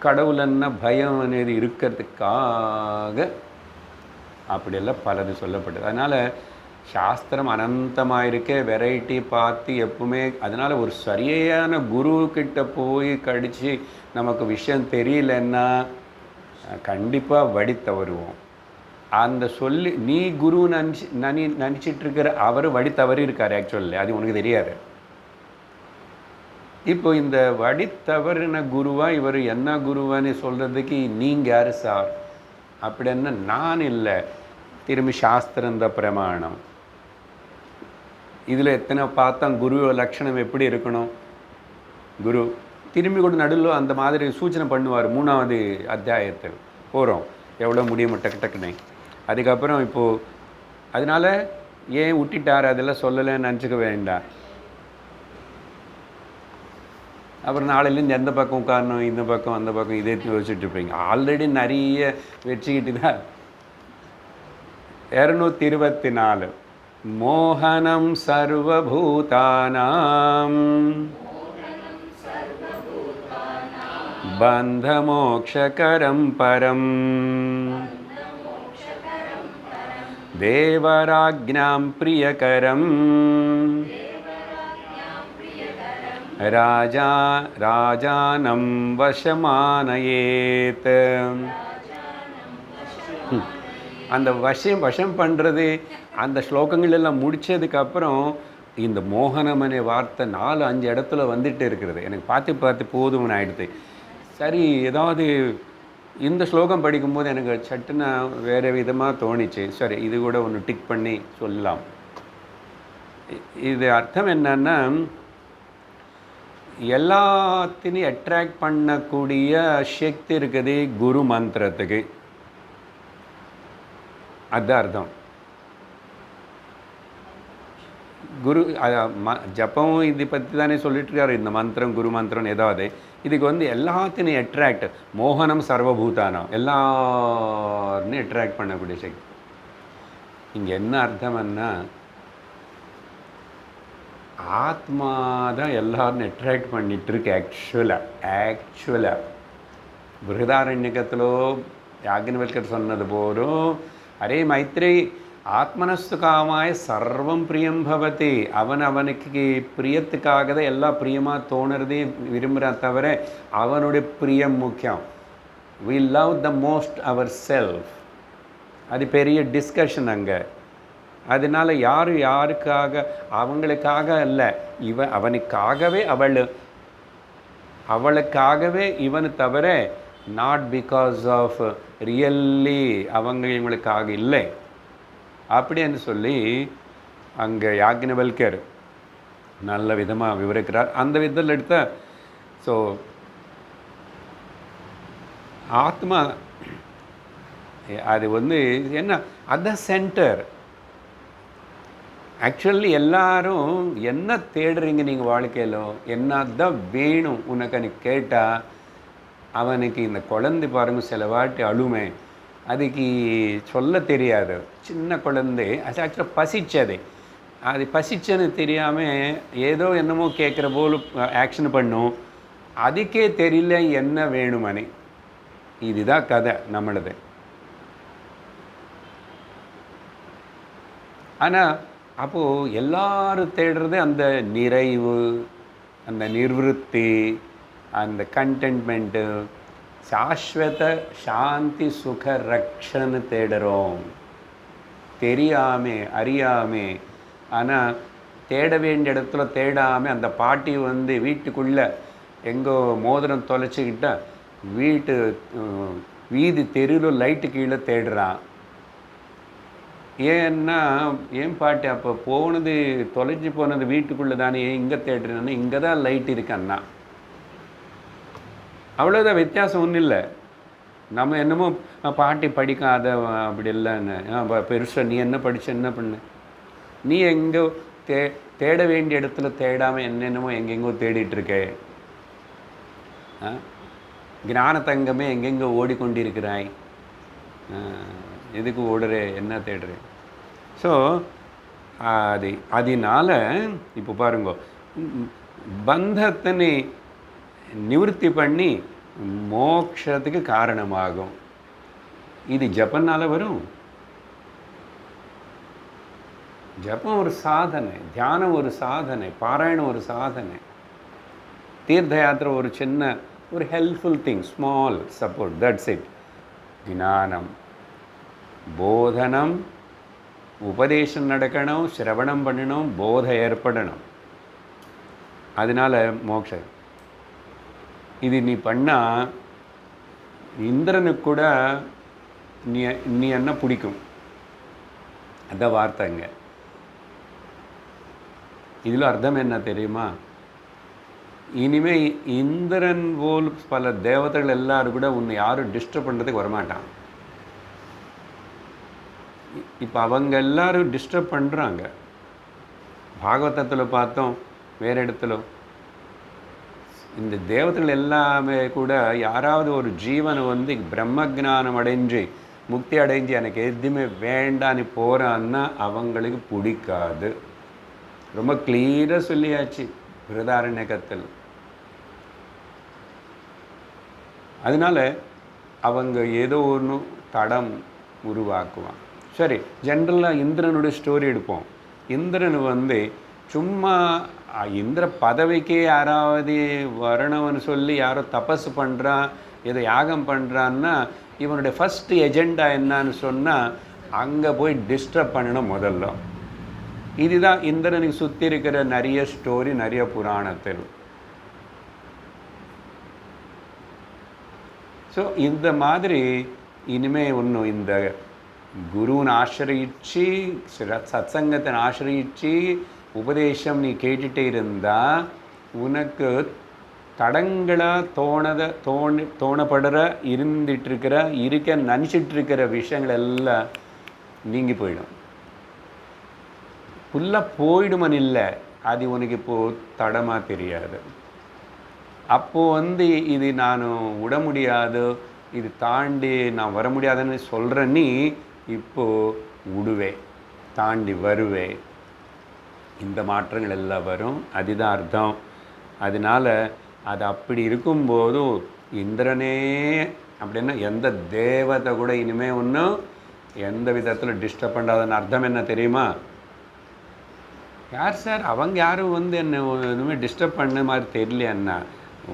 கடவுளன்னா பயம் అనేది இருக்கிறதுக்காக அப்படியெல்லாம் பலது சொல்லப்படுது. அதனால் சாஸ்திரம் அனந்தமாக இருக்க வெரைட்டி பார்த்து எப்பவுமே. அதனால் ஒரு சரியான குருக்கிட்ட போய் கடித்து நமக்கு விஷயம் தெரியலன்னா கண்டிப்பாக வழி தவறுவோம். அந்த சொல்லி நீ குரு நினச்சிட்ருக்கிற அவர் வழி தவறி இருக்கார் ஆக்சுவலி, அது உனக்கு தெரியாது. இப்போ இந்த வழி தவறின குருவா இவர் என்ன குருவான்னு சொல்கிறதுக்கு நீங்கள் யார் சார் அப்படின்னா நான் இல்லை, திரும்பி சாஸ்திரம் தான் பிரமாணம். இதில் எத்தனை பார்த்தா குரு லட்சணம் எப்படி இருக்கணும், குரு திரும்பி கூட நடுவில் அந்த மாதிரி சூச்சனை பண்ணுவார். 3வது அத்தியாயத்தில் போகிறோம் எவ்வளோ முடியும் டக்கு டக்குன்னு. அதுக்கப்புறம் இப்போது அதனால் ஏன் விட்டுட்டார் அதெல்லாம் சொல்லலைன்னு நினச்சிக்க வேண்டாம். அப்புறம் நாளையிலேருந்து எந்த பக்கம் உட்காரணும், இந்த பக்கம் அந்த பக்கம் இதே யோசிச்சுட்டு இருப்பீங்க. ஆல்ரெடி நிறைய வச்சுக்கிட்டு தான். 224 மோகனம் சர்வபூதானாம் பந்தமோக்ஷகரம் பரம் தேவராஜ்ஞாம் பிரியகரம் ராஜானம் வசமானயேத். அந்த வசம் பண்ணுறது அந்த ஸ்லோகங்கள் எல்லாம் முடித்ததுக்கப்புறம் இந்த மோகனமனை வார்த்தை 4-5 இடத்துல வந்துட்டு இருக்கிறது. எனக்கு பார்த்து போதும்னு ஆகிடுது. சரி, ஏதாவது இந்த ஸ்லோகம் படிக்கும்போது எனக்கு சட்டுன்னு வேறு விதமாக தோணிச்சு. சரி, இது கூட ஒன்று டிக் பண்ணி சொல்லலாம். இது அர்த்தம் என்னன்னா எல்லாத்தையும் அட்ராக்ட் பண்ணக்கூடிய சக்தி இருக்குது குரு மந்திரத்துக்கு. அதுதான் அர்த்தம். குரு ஜப்பம் இது பற்றி தானே சொல்லிட்டு இருக்காரு. இந்த மந்திரம் குரு மந்திரம் ஏதாவது இதுக்கு எல்லாத்தையும் அட்ராக்ட், மோகனம் சர்வபூதானம் எல்லாருன்னு அட்ராக்ட் பண்ணக்கூடிய சக்தி. இங்கே என்ன அர்த்தம்னா ஆத்மா தான் எல்லாரும் அட்ராக்ட் பண்ணிட்டு இருக்கு. ஆக்சுவலாக பிருகதாரண்யகத்திலோ யாக்ஞவல்கர் சொன்னது போலும், அரே மைத்ரே ஆத்மனஸ்து காமாய சர்வம் பிரியம் பவதி. அவனுக்கு பிரியத்துக்காக தான் எல்லா பிரியமாக தோணுறதே விரும்புகிறான் தவிர அவனுடைய பிரியம் முக்கியம். We love the most ourselves. அது பெரிய டிஸ்கஷன் அங்கே. அதனால் யார் யாருக்காக, அவங்களுக்காக இல்லை, அவனுக்காகவே அவளுக்காகவே இவனு தவிர, நாட் பிகாஸ் ஆஃப் ரியல்லி இவங்களுக்காக இல்லை அப்படின்னு சொல்லி அங்கே யாக்ஞவல்கர் நல்ல விதமாக விவரிக்கிறார். அந்த விதத்தில் எடுத்த ஸோ ஆத்மா அது என்ன அந்த சென்டர். ஆக்சுவலி எல்லாரும் என்ன தேடுறீங்க நீங்கள் வாழ்க்கையில், என்னதான் வேணும் உனக்கு கேட்டால், அவனுக்கு இந்த குழந்தை பாருங்க சில வாட்டி அழுமை, அதுக்கு சொல்ல தெரியாது. சின்ன குழந்தை அது ஆக்சுவலாக பசிச்சது, அது பசிச்சன்னு தெரியாமல் ஏதோ என்னமோ கேட்குற போல் ஆக்ஷன் பண்ணும், அதுக்கே தெரியல என்ன வேணுமனே. இதுதான் கதை நம்மளது. ஆனால் அப்போது எல்லாரும் தேடுறது அந்த நிறைவு, அந்த நிர்வத்தி, அந்த கண்டென்ட்மெண்ட்டு, சாஸ்வத சாந்தி சுக ரக்ஷன்னு தேடுறோம் தெரியாமே அறியாமே. ஆனால் தேட வேண்டிய இடத்துல தேடாமல் அந்த பாட்டி வீட்டுக்குள்ளே எங்கோ மோதிரம் தொலைச்சிக்கிட்ட வீதி தெருவில் லைட்டு கீழே தேடுறான். ஏன்னா ஏன் பாட்டி அப்போ தொலைச்சி போனது வீட்டுக்குள்ளே தானே, ஏன் இங்கே தேடுறேன்னா இங்கே தான் லைட் இருக்கன்னா. அவ்வளோதான், வித்தியாசம் ஒன்றும் இல்லை. நம்ம என்னமோ பாட்டி படிக்காத அப்படி இல்லைன்னு பெருசாக நீ என்ன படித்த என்ன பண்ண, நீ எங்கோ தேட வேண்டிய இடத்துல தேடாமல் என்னென்னமோ எங்கெங்கோ தேடிட்டுருக்கே. ஞான தங்கமே எங்கெங்கோ ஓடிக்கொண்டிருக்கிறாய், எதுக்கு ஓடுற, என்ன தேடுற. ஸோ அதனால இப்போ பாருங்க, பந்தத்தினை நிவர்த்தி பண்ணி மோட்சத்துக்கு காரணமாகும். இது ஜபனால் வரும். ஜபம் ஒரு சாதனை, தியானம் ஒரு சாதனை, பாராயணம் ஒரு சாதனை, தீர்த்த யாத்திரை ஒரு சின்ன ஒரு helpful thing, small support, that's it. ஞானம், போதனம், உபதேசம் நடக்கணும், சிரவணம் பண்ணணும், போதை ஏற்படணும். அதனால் மோட்சம். இது நீ பண்ணால் இந்திரனுக்கு கூட நீ என்ன பிடிக்கும், அந்த வார்த்தைங்க. இதில் அர்த்தம் என்ன தெரியுமா, இனிமேல் இந்திரன் போல் பல தேவதைகள் எல்லாரும் கூட உன்னை யாரும் டிஸ்டர்ப் பண்ணுறதுக்கு வரமாட்டான். இப்போ அவங்க எல்லாரும் டிஸ்டர்ப் பண்ணுறாங்க. பாகவதத்தில் பார்த்தோம், வேறு இடத்துல இந்த தேவதைகள் எல்லாமே கூட யாராவது ஒரு ஜீவனை பிரம்ம ஜானம் அடைஞ்சு முக்தி அடைஞ்சு எனக்கு எதுவுமே வேண்டான்னு போகிறான்னா அவங்களுக்கு பிடிக்காது. ரொம்ப கிளியராக சொல்லியாச்சு பிருதாரண்யகத்தில். அதனால் அவங்க ஏதோ ஒன்று தடம் உருவாக்குவான். சரி, ஜென்ரலாக இந்திரனுடைய ஸ்டோரி எடுப்போம். இந்திரன் சும்மா இந்திர பதவிக்கே யாராவது வரணும்னு சொல்லி யாரோ தபஸ் பண்ணுறான், ஏதோ யாகம் பண்ணுறான்னா இவனுடைய ஃபஸ்ட்டு எஜெண்டா என்னான்னு சொன்னால் அங்கே போய் டிஸ்டர்ப் பண்ணணும் முதல்ல. இதுதான் இந்திரனுக்கு சுற்றி இருக்கிற நிறைய ஸ்டோரி, நிறைய புராணத்தில். ஸோ இந்த மாதிரி இனிமேல் ஒன்றும் இந்த குருவினை ஆசிரியிச்சு, சத்சங்கத்தை ஆசிரியிச்சு உபதேசம் நீ கேட்டுகிட்டே இருந்தால் உனக்கு தடங்களாக தோணப்படுற இருக்க நினச்சிட்ருக்கிற விஷயங்கள் எல்லாம் நீங்கி போயிடும். ஃபுல்லாக போயிடுமன்னு இல்லை, அது உனக்கு இப்போது தடமாக தெரியாது. அப்போது இது நான் விட முடியாது, இது தாண்டி நான் வர முடியாதுன்னு சொல்கிற நீ இப்போது விடுவே, தாண்டி வருவே, இந்த மாற்றங்கள் எல்லாம் வரும். அதுதான் அர்த்தம். அதனால் அது அப்படி இருக்கும்போதும் இந்திரனே அப்படின்னா எந்த தேவதை கூட இனிமேல் ஒன்றும் எந்த விதத்தில் டிஸ்டர்ப் பண்ணாதன்னு அர்த்தம் என்ன தெரியுமா? யார் சார் அவங்க யாரும் என்ன எதுவுமே டிஸ்டர்ப் பண்ண மாதிரி தெரியலையன்னா,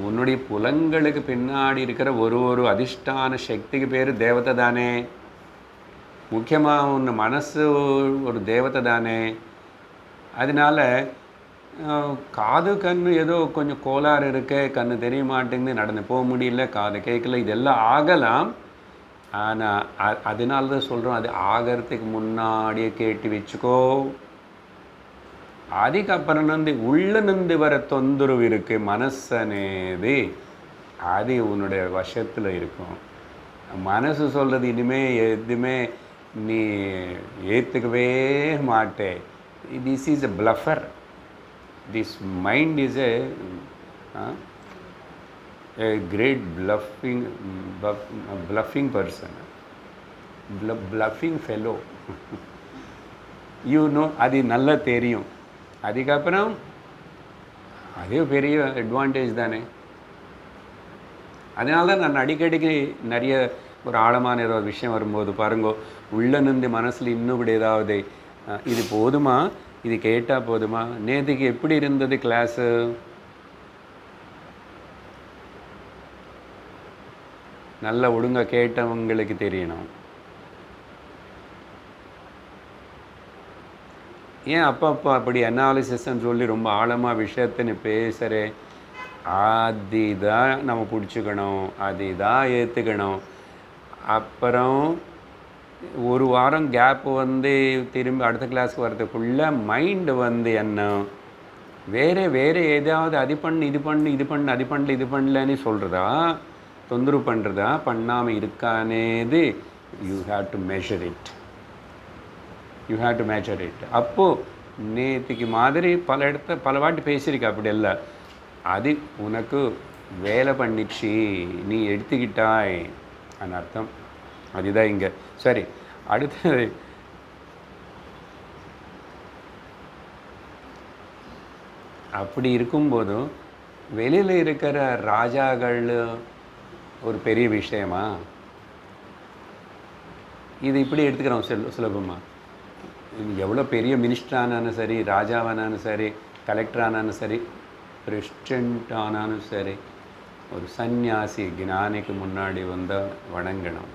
உன்னுடைய புலங்களுக்கு பின்னாடி இருக்கிற ஒரு அதிஷ்டான சக்திக்கு பேர் தேவதை தானே. முக்கியமாக ஒன்று மனசு ஒரு தேவதை தானே. அதனால காது கண் ஏதோ கொஞ்சம் கோளாறு இருக்கு, கண்ணு தெரிய மாட்டேங்குது, நடந்து போக முடியல, காது கேட்கல, இதெல்லாம் ஆகலாம். ஆனால் அதனால தான் சொல்கிறோம், அது ஆகிறதுக்கு முன்னாடியே கேட்டு வச்சுக்கோ. அதுக்கப்புறம் உள்ள நின்று வர தொந்தரவு இருக்கு மனசனேது, அது உன்னுடைய வசத்தில் இருக்கும். மனசு சொல்கிறது இனிமேல் எதுவுமே நீ ஏற்றுக்கவே மாட்டே. This is a bluffer. This mind is a great bluffing person, bluffing fellow. அது நல்லா தெரியும். அதுக்கப்புறம் அதே பெரிய அட்வான்டேஜ் தானே. அதனால தான் நான் அடிக்கடிக்கு நிறைய ஒரு ஆழமான ஏதாவது விஷயம் வரும்போது பாருங்கோ, உள்ள நின்று மனசில் இன்னும் இப்படி ஏதாவது இது போதுமா, இது கேட்டால் போதுமா, நேற்றுக்கு எப்படி இருந்தது கிளாஸு, நல்லா ஒழுங்காக கேட்டவங்களுக்கு தெரியணும். ஏன் அப்பப்போ அப்படி அனாலிசிஸ்ன்னு சொல்லி ரொம்ப ஆழமாக விஷயத்தின்னு பேசுகிறே, அதுதான் நம்ம பிடிச்சிக்கணும், அதுதான் ஏற்றுக்கணும். அப்புறம் ஒரு வாரம் கேப் திரும்பி அடுத்த கிளாஸ்க்கு வரதுக்குள்ளே மைண்டு என்ன வேறு ஏதாவது அது பண்ணு இது பண்ணு இது பண்ணு அது பண்ணல இது பண்ணலன்னு சொல்கிறதா, தொந்தரவு பண்ணுறதா, பண்ணாமல் இருக்கானேது. You have to measure it. அப்போது நேற்றுக்கு மாதிரி பல வாட்டி பேசியிருக்க அப்படி இல்லை, அது உனக்கு வேலை பண்ணிச்சு, நீ எடுத்துக்கிட்டாய் அந்த அர்த்தம். அதுதான் இங்கே. சரி, அடுத்தது அப்படி இருக்கும்போதும் வெளியில் இருக்கிற ராஜாக்கள் ஒரு பெரிய விஷயமா, இது இப்படி எடுத்துக்கிறோம் சுலபமாக. எவ்வளோ பெரிய மினிஸ்டர் ஆனாலும் சரி, ராஜாவானாலும் சரி, கலெக்டர் ஆனாலும் சரி, பிரசிடென்ட் ஆனாலும் சரி, ஒரு சன்னியாசி ஞானிக்கு முன்னாடி வணங்கணும்.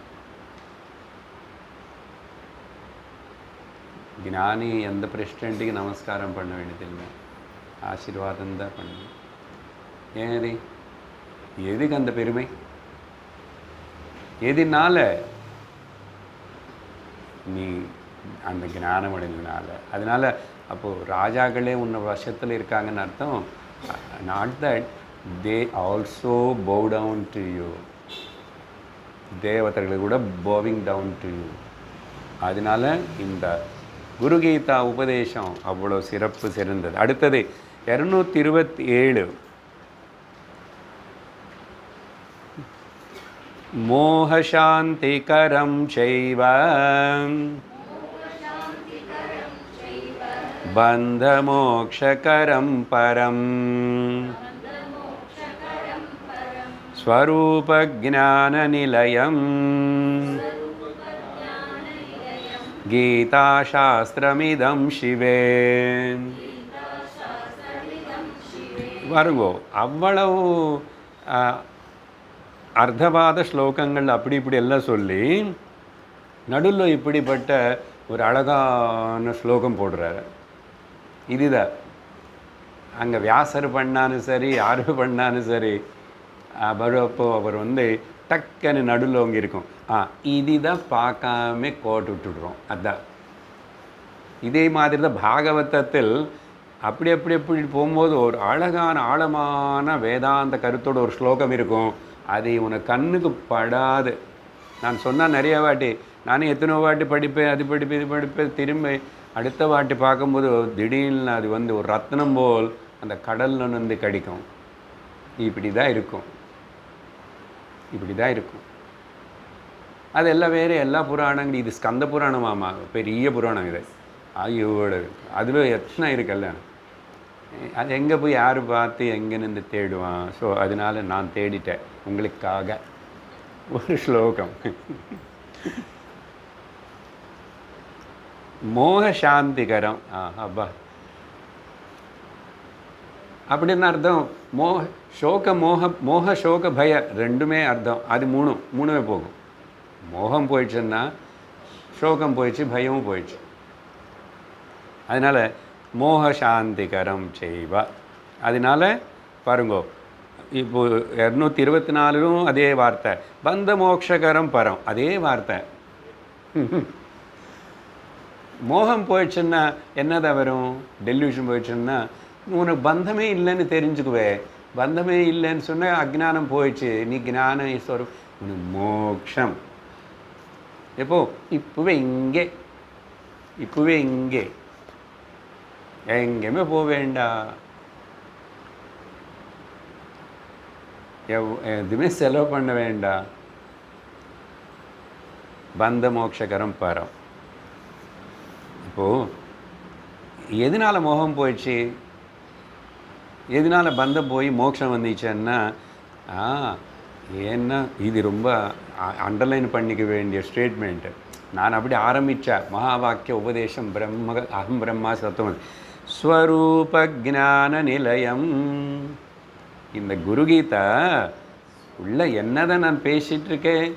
ஞானி எந்த பிரசிடென்ட்டுக்கு நமஸ்காரம் பண்ண வேண்டியதில்லை, ஆசீர்வாதம் தான் பண்ணணும். ஏன் எதுக்கு அந்த பெருமை, எதுனால நீ அந்த ஞானம் அடைந்ததுனால. அதனால் அப்போது ராஜாக்களே உன்னை வசத்தில் இருக்காங்கன்னு அர்த்தம். Not that they also bow down to you. தேவதைகளை கூட bowing down to you. அதனால இந்த குருகீதா உபதேசம் அவ்வளோ சிறப்பு சிறந்தது. அடுத்தது 227. மோகசாந்திகரம் சைவ பந்தமோக்ஷகரம் பரம் ஸ்வரூபஜ்ஞானநிலையம் கீதாசாஸ்திரமிதம் சிவே. வருங்கோ, அவ்வளவு அர்த்தவாத ஸ்லோகங்கள் அப்படி இப்படி எல்லாம் சொல்லி நடுவில் இப்படிப்பட்ட ஒரு அழகான ஸ்லோகம் போடுறாரு. இதுதான் அங்கே வியாசர் பண்ணாலும் சரி, யாரு பண்ணாலும் சரி, அப்போ அவர் டக்குன்னு நடுவில் அவங்க இருக்கும். இதுதான் பார்க்காம கோட்டு விட்டுடுறோம். அதுதான் இதே மாதிரி தான் பாகவதத்தில் அப்படி போகும்போது ஒரு அழகான ஆழமான வேதாந்த கருத்தோட ஒரு ஸ்லோகம் இருக்கும். அது உனக்கு கண்ணுக்கு படாது. நான் சொன்னால் நிறைய வாட்டி, நானே எத்தனை வாட்டி படிப்பேன், அது படிப்பேன் இது படிப்பேன், திரும்ப அடுத்த வாட்டி பார்க்கும்போது திடீர்னு அது ஒரு ரத்னம் போல் அந்த கடலில் கடிக்கும். இப்படி தான் இருக்கும். அது எல்லாம் வேறு எல்லா புராணங்கள். இது ஸ்கந்த புராணமாமா, பெரிய புராணம் இது. ஐயோடு அதில் எத்தனை இருக்குல்ல, அது எங்கே போய் யார் பார்த்து எங்கே நின்று தேடுவான். ஸோ அதனால் நான் தேடிட்டேன் உங்களுக்காக ஒரு ஸ்லோகம். மோக சாந்திகரம். அப்பா அப்படின்னு அர்த்தம். மோக சோக பய ரெண்டுமே அர்த்தம். அது மூணுமே போகும். மோகம் போயிடுச்சுன்னா சோகம் போயிடுச்சு, பயமும் போயிடுச்சு. அதனால் மோக சாந்திகரம் செய்வா. அதனால பாருங்கோ, இப்போது 224லும் அதே வார்த்தை, பந்த மோட்சகரம் பரம், அதே வார்த்தை. மோகம் போயிடுச்சுன்னா என்னதான் வரும்? டெல்யூஷன் போயிடுச்சுன்னா உனக்கு பந்தமே இல்லைன்னு தெரிஞ்சுக்குவே. பந்தமே இல்லைன்னு சொன்னால் அஜ்ஞானம் போயிடுச்சு, நீ ஞான ஈஸ்வரம், உனக்கு மோக்ஷம். எப்போ? இப்போவே இங்கே, இப்போவே இங்கே, எங்கேயுமே போக வேண்டாம், எதுவுமே செலவு பண்ண வேண்டாம். பந்த மோட்சகரம் பரம். இப்போது எதனால் மோகம் போயிடுச்சு, எதனால் பந்தம் போய் மோட்சம் வந்துச்சுன்னா, ஏன்னா இது ரொம்ப அண்டர்லைன் பண்ணிக்க வேண்டிய ஸ்டேட்மெண்ட்டு. நான் அப்படி ஆரம்பித்தேன். மகா வாக்கிய உபதேசம் பிரம்ம அகம் பிரம்மா சத்துவம் ஸ்வரூப ஜான நிலையம். இந்த குருகீதா உள்ள என்னதான் நான் பேசிகிட்டு இருக்கேன்,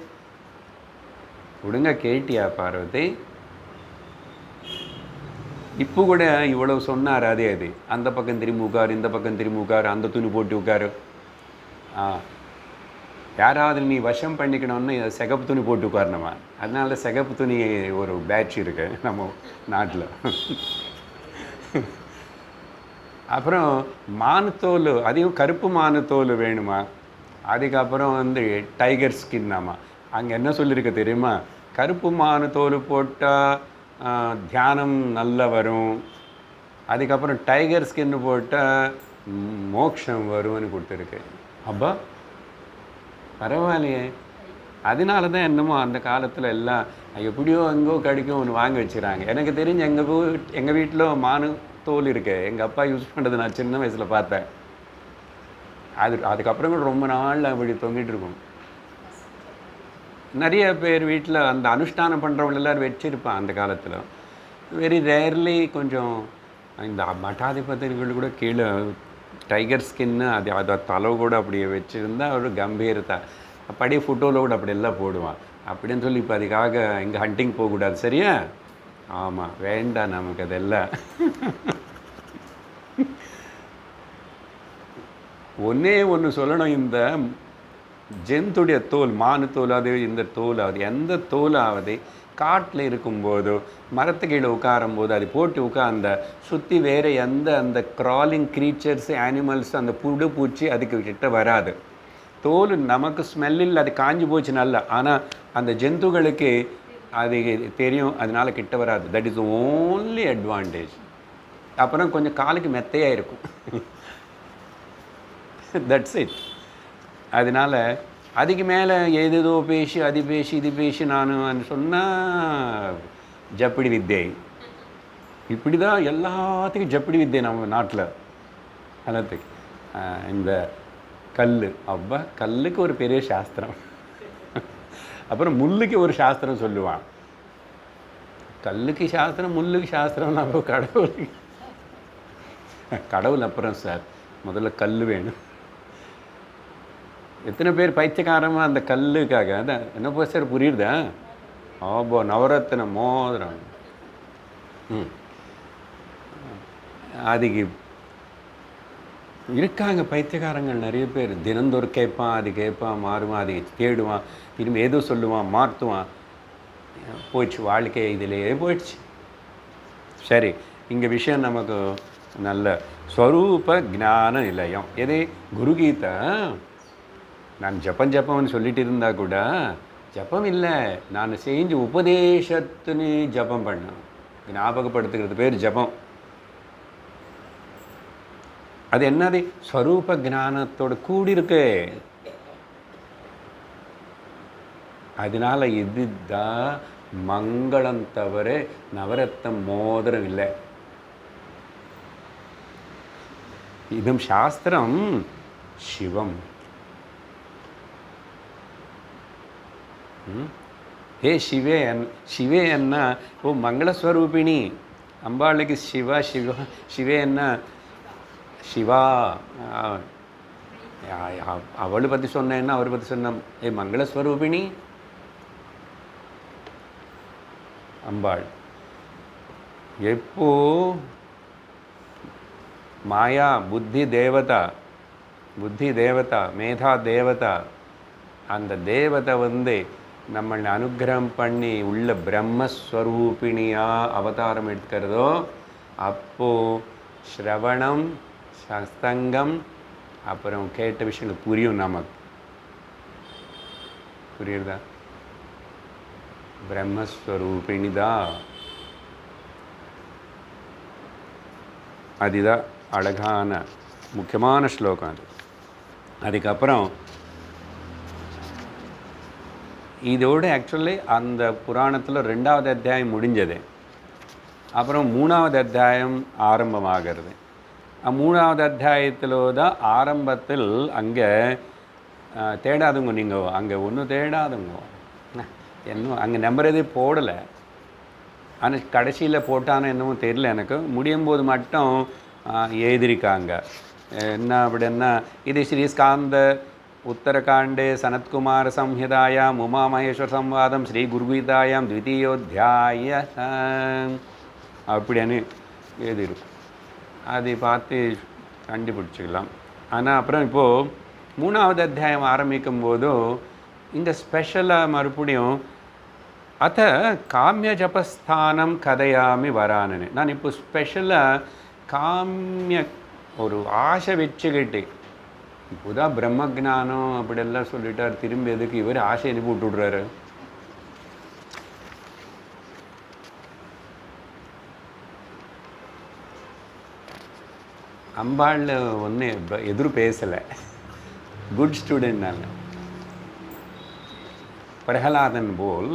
ஒழுங்கா கேட்டியா பார்வதி? இப்போ கூட இவ்வளவு சொன்னார். அதே அது அந்த பக்கம் திரும்பி உட்காரு, இந்த பக்கம் திரும்பி உட்காரு, அந்த துணி போட்டு உட்காரு. யாராவது நீ வசம் பண்ணிக்கணும்னு சிகப்பு துணி போட்டு உட்காரணுமா? அதனால சிகப்பு துணி ஒரு பேட்ச் இருக்கு நம்ம நாட்டில். அப்புறம் மானுத்தோல், அதையும் கருப்பு மானுத்தோல் வேணுமா? அதுக்கப்புறம் டைகர் ஸ்கின்னாமா. அங்கே என்ன சொல்லியிருக்க தெரியுமா? கருப்பு மானுத்தோல் போட்டால் தியானம் நல்லா வரும், அதுக்கப்புறம் டைகர் ஸ்கின்னு போட்டால் மோட்சம் வரும்னு கொடுத்துருக்கு. அப்பா பரவாயில்லையே. அதனால தான் என்னமோ அந்த காலத்தில் எல்லாம் எப்படியோ எங்கோ கிடைக்கும் ஒன்று வாங்கி வச்சுக்கிறாங்க. எனக்கு தெரிஞ்சு எங்கள் வீட்டில் மானு தோல் இருக்கு, எங்கள் அப்பா யூஸ் பண்ணுறது நான் சின்ன வயசில் பார்த்தேன். அதுக்கப்புறம் கூட ரொம்ப நாள் அப்படி தொங்கிட்டு இருக்கும். நிறைய பேர் வீட்டில் அந்த அனுஷ்டானம் பண்ணுறவங்க எல்லோரும் வச்சுருப்பான் அந்த காலத்தில். வெரி ரேர்லி கொஞ்சம் இந்த மட்டாதிபதிகள் கூட கீழே டைகர் ஸ்கின்னு அதை தலை கூட அப்படியே வச்சுருந்தா ஒரு கம்பீரத்தை அப்படியே ஃபோட்டோவில் கூட அப்படி எல்லாம் போடுவான். அப்படின்னு சொல்லி இப்போ அதுக்காக இங்கே ஹண்டிங் போகக்கூடாது, சரியா? ஆமாம், வேண்டாம் நமக்கு அதெல்லாம். ஒன்றே ஒன்று சொல்லணும், இந்த ஜென்துடைய தோல், மானு தோலாவது இந்த தோலாவது எந்த தோலாவது காட்டில் இருக்கும்போதோ மரத்து கீழே உட்காரும்போது அது போட்டு உட்கார்ந்த சுற்றி வேறு எந்த அந்த க்ராலிங் க்ரீச்சர்ஸ் ஆனிமல்ஸ் அந்த புடு பூச்சி அதுக்கு கிட்ட வராது. தோல் நமக்கு ஸ்மெல்லில் அது காஞ்சி போச்சு நல்லா, ஆனால் அந்த ஜந்துகளுக்கு அது தெரியும், அதனால் கிட்ட வராது. That is only advantage. அப்புறம் கொஞ்சம் காலுக்கு மெத்தையாக இருக்கும். That's it. அதனால் அதுக்கு மேலே ஏதேதோ பேசி அது பேசி இது பேசி நான் சொன்னால் ஜப்படி வித்தை. இப்படி தான் எல்லாத்துக்கும் ஜப்படி வித்தை நம்ம நாட்டில். எல்லாத்துக்கு இந்த கல், அவ்வா கல்லுக்கு ஒரு பெரிய சாஸ்திரம். அப்புறம் முள்ளுக்கு ஒரு சாஸ்திரம் சொல்லுவான். கல்லுக்கு சாஸ்திரம், முள்ளுக்கு சாஸ்திரம். நம்ம கடவுள் அப்புறம் சார், முதல்ல கல் வேணும். எத்தனை பேர் பைத்தியக்காரமாக அந்த கல்லுக்காக அதான் என்ன போய் சார் புரியுதா? ஆபோ நவரத்தின மோதிரம். அதுக்கு இருக்காங்க பைத்தியக்காரங்கள் நிறைய பேர். தினந்தோறும் கேட்பான், அது கேட்பான், மாறுவான், அது தேடுவான், திரும்ப ஏதோ சொல்லுவான், மாற்றுவான். போயிடுச்சு வாழ்க்கை, இதிலேயே போயிடுச்சு. சரி, இங்கே விஷயம் நமக்கு நல்ல ஸ்வரூப ஞான நிலையம். எது? குருகீதா. நான் ஜப்பம்னு சொல்லிட்டு இருந்தா கூட ஜப்பம் இல்லை, நான் செஞ்சு உபதேசத்துன்னு ஜபம் பண்ணேன். ஞாபகப்படுத்துக்கிறது பேர் ஜபம். அது என்னது? ஸ்வரூப ஞானத்தோடு கூடியிருக்கு. அதனால இதுதான் மங்களம் தவிர நவரத்தம் மோதிரம் இல்லை. இதும் சாஸ்திரம் சிவம். ஹே சிவே, சிவே என்ன? ஓ மங்களஸ்வரூபிணி அம்பாளுக்கு சிவா, சிவா சிவே என்ன? சிவா. அவளை பற்றி சொன்னேன்னா அவரை பற்றி சொன்ன, ஏ மங்களஸ்வரூபிணி. அம்பாள். எப்போ மாயா புத்தி தேவதா, மேதா தேவதா, அந்த தேவதை வந்து நம்மளை அனுகிரகம் பண்ணி உள்ள பிரம்மஸ்வரூபிணியாக அவதாரம் எடுக்கிறதோ அப்போது ஸ்ரவணம், சத்சங்கம், அப்புறம் கேட்ட விஷயங்கள் புரியும். நமக்கு புரியுறதா? பிரம்மஸ்வரூபிணி தான். அதுதான் அழகான முக்கியமான ஸ்லோகம் அது. அதுக்கப்புறம் இதோடு ஆக்சுவலி அந்த புராணத்தில் 2வது அத்தியாயம் முடிஞ்சது. அப்புறம் 3வது அத்தியாயம் ஆரம்பமாகிறது. 3வது அத்தியாயத்தில் தான் ஆரம்பத்தில் அங்கே தேடாதுங்க, நீங்கள் அங்கே ஒன்றும் தேடாதுங்க, இன்னும் அங்கே நம்புறதே போடலை. ஆனால் கடைசியில் போட்டான்னு என்னமோ தெரியல எனக்கு. முடியும் போது மட்டும் எழுதியிருக்காங்க என்ன அப்படின்னா, இது ஸ்ரீ ஸ்காந்த உத்தரகாண்டே சனத்குமார சம்ஹிதாயாம் உமாமகேஸ்வர சம்வாதம் ஸ்ரீ குருகீதாயாம் த்விதீயோத்தியாய அப்படின்னு எழுதியிருக்கும். அதை பார்த்து கண்டுபிடிச்சிக்கலாம். ஆனால் அப்புறம் இப்போது 3வது அத்தியாயம் ஆரம்பிக்கும் போதும் இந்த ஸ்பெஷலாக மறுபடியும் அத்த காமிய ஜபஸ்தானம் கதையாமி வரானு. நான் இப்போ ஸ்பெஷலாக காமிய ஒரு ஆசை வச்சுக்கிட்டு, இப்போதான் பிரம்மஜானம் அப்படியெல்லாம் சொல்லிட்டார், திரும்பி எதுக்கு இவர் ஆசை அனுப்பி விட்டுடுறாரு? அம்பாள் ஒன்று எதிர் பேசலை, குட் ஸ்டூடெண்ட். நான் பிரகலாதன் போல்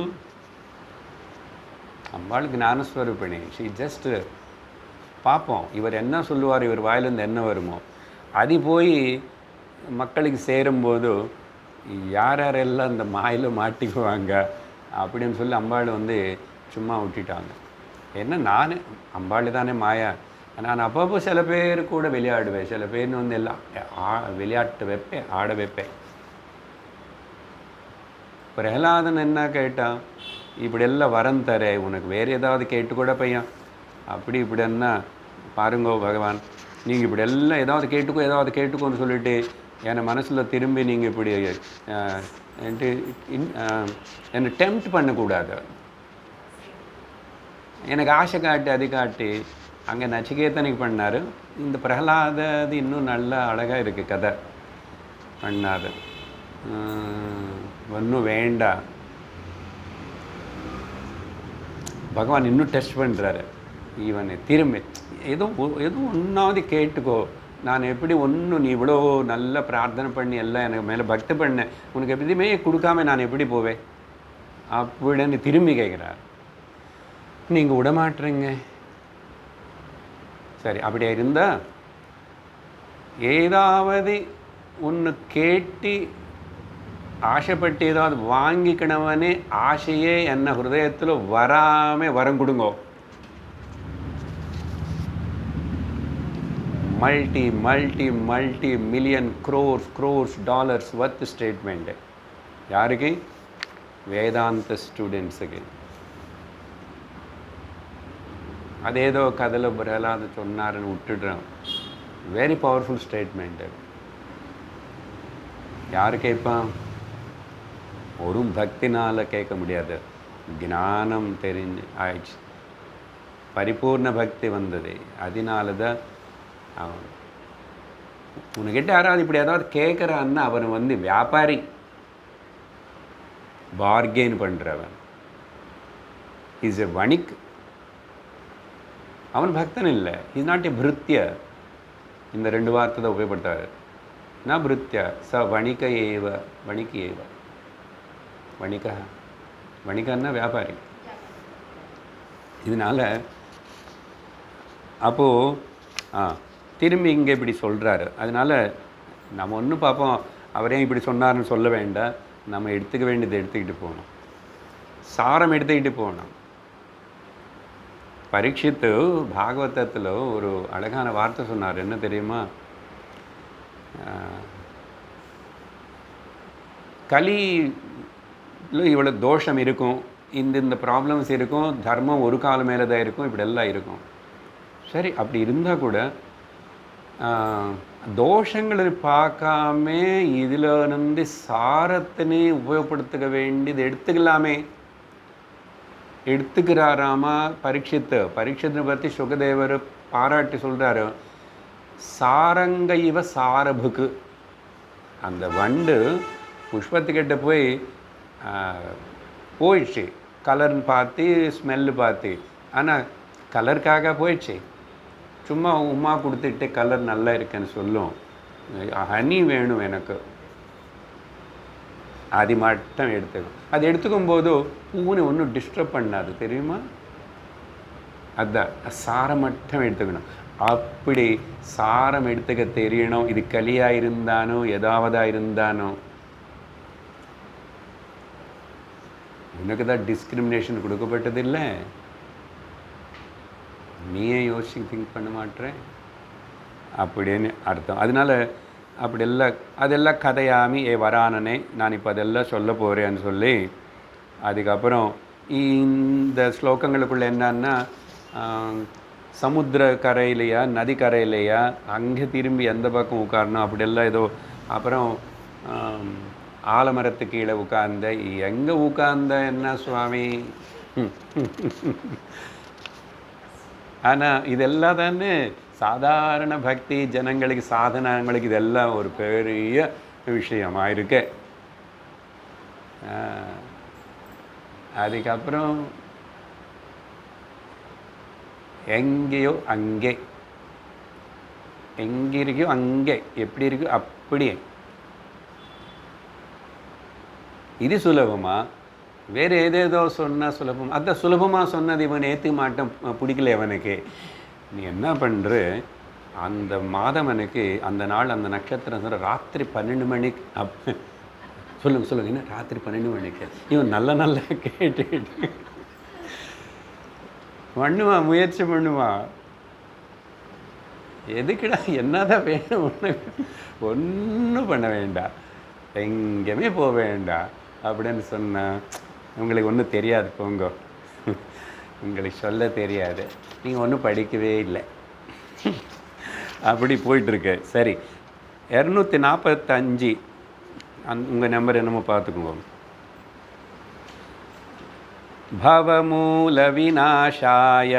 அம்பாள் ஞானஸ்வரூபிணி. ஷீ ஜஸ்ட் பார்ப்போம் இவர் என்ன சொல்லுவார், இவர் வாயிலேருந்து என்ன வருமோ அது போய் மக்களுக்கு சேரும்போது யார் யாரெல்லாம் இந்த மாயில் மாட்டிக்குவாங்க அப்படின்னு சொல்லி அம்பாள் வந்து சும்மா விட்டுட்டாங்க. என்ன நான் அம்பாள் தானே மாயா. நான் அப்பப்போ சில பேர் கூட விளையாடுவேன், சில பேர்னு வந்து எல்லாம் விளையாட்டு வைப்பேன், ஆட வைப்பேன். பிரகலாதன் என்ன கேட்டான், இப்படி எல்லாம் வரம் தர, உனக்கு வேறு ஏதாவது கேட்டு கூட பையன் அப்படி இப்படின்னா பாருங்கோ பகவான், நீங்கள் இப்படி எல்லாம் ஏதாவது கேட்டுக்கோன்னு சொல்லிட்டு என்னை மனசில் திரும்பி நீங்கள் இப்படி என்னை டெம்ப்ட் பண்ணக்கூடாது. எனக்கு ஆசை காட்டி அது காட்டி அங்கே நச்சிகேதனுக்கு பண்ணார். இந்த பிரகலாதது இன்னும் நல்லா அழகாக இருக்குது கதை. பண்ணாது ஒன்றும் வேண்டாம், பகவான் இன்னும் டெஸ்ட் பண்ணுறாரு இவனை. திரும்பி எதுவும் ஒன்றாவது கேட்டுக்கோ, நான் எப்படி ஒன்றும் நீ இவ்வளோ நல்ல பிரார்த்தனை பண்ணி எல்லாம் எனக்கு மேலே பக்தி பண்ணேன், உனக்கு எப்படியுமே கொடுக்காம நான் எப்படி போவேன் அப்படின்னு திரும்பி கேட்குறார். நீங்கள் விடமாட்டுறீங்க. சரி, அப்படியே இருந்தால் ஏதாவது ஒன்று கேட்டு ஆசைப்பட்டு ஏதாவது வாங்கிக்கணவனே ஆசையே என்ன ஹிருதயத்தில் வராமல் வரம் கொடுங்கோ. Multi multi multi million crores dollars worth statement. யாருக்கு? வேதாந்த ஸ்டூடெண்ட்ஸுக்கு. அதேதோ கதையில் பிரகலாத சொன்னாருன்னு விட்டுடுறோம். Very powerful statement. யார் கேட்பான்? ஒரு பக்தினால் கேட்க முடியாது, ஞானம் தெரிஞ்சு ஆயிடுச்சு, பரிபூர்ண பக்தி வந்தது. அதனால தான் அவன் உனக்கிட்ட யாராவது இப்படி ஏதாவது கேட்குறான்னா அவன் வந்து வியாபாரி, பார்கெயின் பண்ணுறவன், இஸ் எ வணிக். அவன் பக்தன் இல்லை, இஸ் நாட் எ பிருத்திய. இந்த 2 வார்த்தை தான் உபயோகப்படுத்தாரு. நான் பிருத்திய ச வணிக ஏவ, வணிக்கு ஏவ. வணிகன்னா வியாபாரி. இதனால் அப்போது திரும்பி இங்கே இப்படி சொல்கிறாரு. அதனால் நம்ம ஒன்றும் பார்ப்போம், அவரே இப்படி சொன்னார்னு சொல்ல வேண்டாம், நம்ம எடுத்துக்க வேண்டியதை எடுத்துக்கிட்டு போகணும், சாரம் எடுத்துக்கிட்டு போகணும். பரீட்சித்து பாகவதத்தில் ஒரு அழகான வார்த்தை சொன்னார். என்ன தெரியுமா? கலியில் இவ்வளோ தோஷம் இருக்கும், இந்த ப்ராப்ளம்ஸ் இருக்கும், தர்மம் ஒரு காலம் மேலே தான் இருக்கும், இப்படியெல்லாம் இருக்கும். சரி, அப்படி இருந்தால் கூட தோஷங்களை பார்க்காம இதில் வந்து சாரத்தினே உபயோகப்படுத்துக்க வேண்டியது எடுத்துக்கலாமே. எடுத்துக்கிறாராமா பரீட்சித்தை பற்றி சுகதேவர் பாராட்டி சொல்கிறாரு, சாரங்க இவ சாரபுக்கு. அந்த வண்டு புஷ்பத்துக்கிட்ட போயிடுச்சு, கலர்னு பார்த்து ஸ்மெல்லு பார்த்து. ஆனால் கலருக்காக போயிடுச்சு, சும்மா உமா கொடுத்துட்டு கலர் நல்லா இருக்குன்னு சொல்லும். ஹனி வேணும் எனக்கு, அது மட்டும் எடுத்துக்கும். அது எடுத்துக்கும் போது பூனை ஒன்றும் டிஸ்டர்ப் பண்ணாது, தெரியுமா? அதுதான் சாரம் மட்டும் எடுத்துக்கணும். அப்படி சாரம் எடுத்துக்க தெரியணும். இது களியாக இருந்தானோ ஏதாவதாக இருந்தானோ, உனக்கு தான் டிஸ்கிரிமினேஷன் கொடுக்கப்பட்டதில்லை, நீயே யோசிச்சு திங்க் பண்ண மாட்டேன் அப்படின்னு அர்த்தம். அதனால் அதெல்லாம் கதையாமி வரானனே, நான் இப்போ அதெல்லாம் சொல்ல போகிறேன்னு சொல்லி, அதுக்கப்புறம் இந்த ஸ்லோகங்களுக்குள்ள என்னன்னா, சமுத்திர கரையிலையா நதி கரையிலையா அங்கே திரும்பி எந்த பக்கம் உட்காரணும் அப்படியெல்லாம் ஏதோ. அப்புறம் ஆலமரத்து கீழே உட்கார்ந்த, எங்கே உட்கார்ந்த என்ன சுவாமி? ஆனால் இதெல்லாம் தானே சாதாரண பக்தி ஜனங்களுக்கு, சாதனங்களுக்கு இதெல்லாம் ஒரு பெரிய விஷயமாக இருக்கு. அதுக்கப்புறம் எங்கேயோ அங்கே, எங்கே இருக்கோ அங்கே, எப்படி இருக்கோ அப்படியே. இது சுலபமா? வேறு ஏதேதோ சொன்னால் சுலபம். அதான் சுலபமாக சொன்னது இவன் ஏற்றுக்க மாட்டான், பிடிக்கல அவனுக்கு. நீ என்ன பண்ணுற, அந்த மாதம் எனக்கு அந்த நாள் அந்த நட்சத்திரம் சொல்கிற ராத்திரி 12 மணிக்கு சொல்லுங்க என்ன ராத்திரி 12 மணிக்கு இவன் நல்ல கேட்டு பண்ணுவான், முயற்சி பண்ணுவான். எதுக்குடா, என்னதான் வேணும் உனக்கு? ஒன்றும் பண்ண வேண்டாம், எங்கேயுமே போக வேண்டாம் அப்படின்னு சொன்னால், உங்களுக்கு ஒன்றும் தெரியாது, போங்க, உங்களுக்கு சொல்ல தெரியாது, நீங்கள் ஒன்றும் படிக்கவே இல்லை, அப்படி போயிட்டுருக்கு. சரி, 245 உங்கள் நம்பர் என்னமோ பார்த்துக்குவோம். பவமூல விநாசாய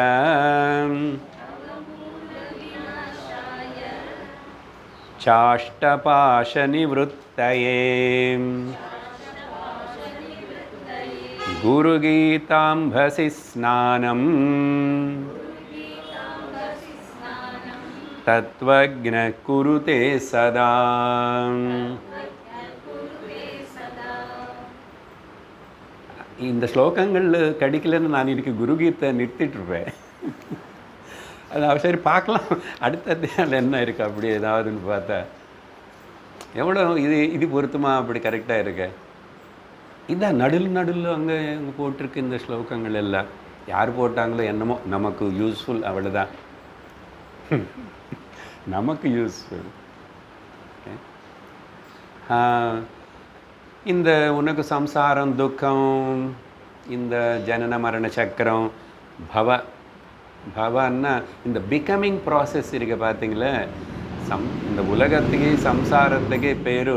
சாஷ்டபாஷ நிவృత్తயே குருகீதாம்பசி ஸ்நானம் தத்வக்ஞ குருதே சதா. இந்த ஸ்லோகங்கள் கிடைக்கலன்னு நான் இன்னைக்கு குருகீதை நிறுத்திட்டுருப்பேன். அது சரி, பார்க்கலாம் அடுத்த என்ன இருக்கு அப்படி ஏதாவதுன்னு பார்த்தா. எவ்வளோ இது பொருத்தமா அப்படி கரெக்டாக இருக்கு. இதான் நடுவில் அங்கே போட்டிருக்கு இந்த ஸ்லோகங்கள் எல்லாம். யார் போட்டாங்களோ என்னமோ, நமக்கு யூஸ்ஃபுல், அவ்வளோதான், நமக்கு யூஸ்ஃபுல். இந்த உனக்கு சம்சாரம், துக்கம், இந்த ஜனன மரண சக்கரம், பவன்னா இந்த பிகமிங் ப்ராசஸ் இருக்கு பார்த்தீங்களா. இந்த உலகத்துக்கு சம்சாரத்துக்கு பேரு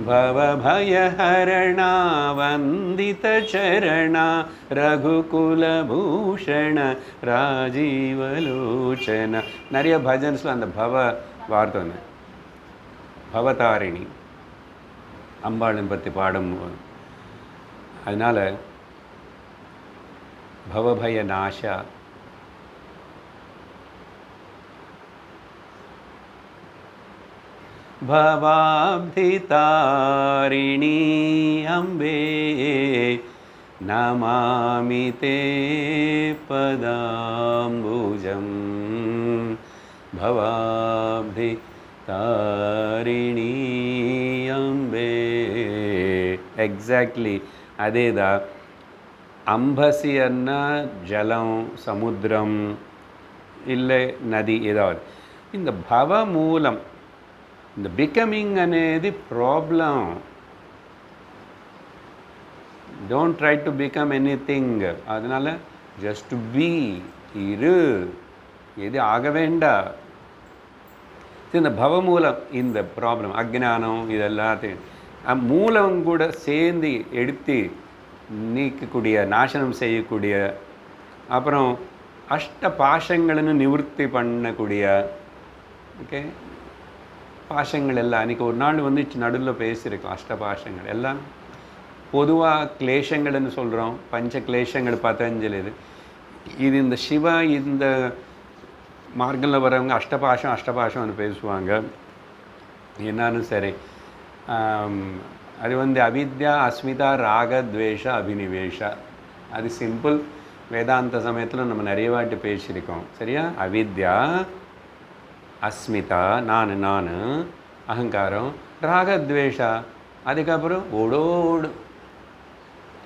பவபயஹரணா வந்தித சரணா ரகுகுல பூஷண ராஜீவலோச்சன. நிறைய பஜன்ஸில் அந்த பவ வார்த்தை, பவதாரிணி அம்பாளன் பற்றி பாடும். அதனால் பவபய நாஷா, பவாப்திதாரிணி அம்பே நமாமி தே பதாம்புஜம் பவாப்தி தாரிணி அம்பே. எக்ஸாக்ட்லி அதே தான். అంబసి అన్న జలం, సముద్రం, இல்லை నది, ఏதாவது. இந்த பவமூலம், இந்த பிகமிங் అనేది problem. Don't try to become anything. அதனால ஜஸ்ட் பி, இரு, எது ஆக வேண்டாம். இந்த பவமூலம், இந்த ப்ராப்ளம் அக்ஞானம் இதெல்லாத்தையும் மூலம் கூட சேர்ந்து எடுத்து நீக்கக்கூடிய, நாசனம் செய்யக்கூடிய, அப்புறம் அஷ்ட பாஷங்கள்னு நிவர்த்தி பண்ணக்கூடிய. ஓகே, பாஷங்கள் எல்லாம் அன்றைக்கி ஒரு நாள் வந்து நடுவில் பேசியிருக்கோம். அஷ்ட பாஷங்கள் எல்லாம் பொதுவாக கிளேஷங்கள்னு சொல்கிறோம். பஞ்ச கிளேஷங்கள் பதஞ்சலி. இது இந்த சிவா இந்த மார்க்கத்தில் வரவங்க அஷ்டபாஷம்னு பேசுவாங்க. என்னாலும் சரி, அது வந்து அவித்யா, அஸ்மிதா, ராக, துவேஷ, அபினிவேஷா. அது சிம்பிள். வேதாந்த சமயத்தில் நம்ம நிறைய வாட்டி பேசியிருக்கோம். சரியா? அவித்யா, அஸ்மிதா, நான், அகங்காரம், ராகத்வேஷா, அதுக்கப்புறம் ஓடோடு.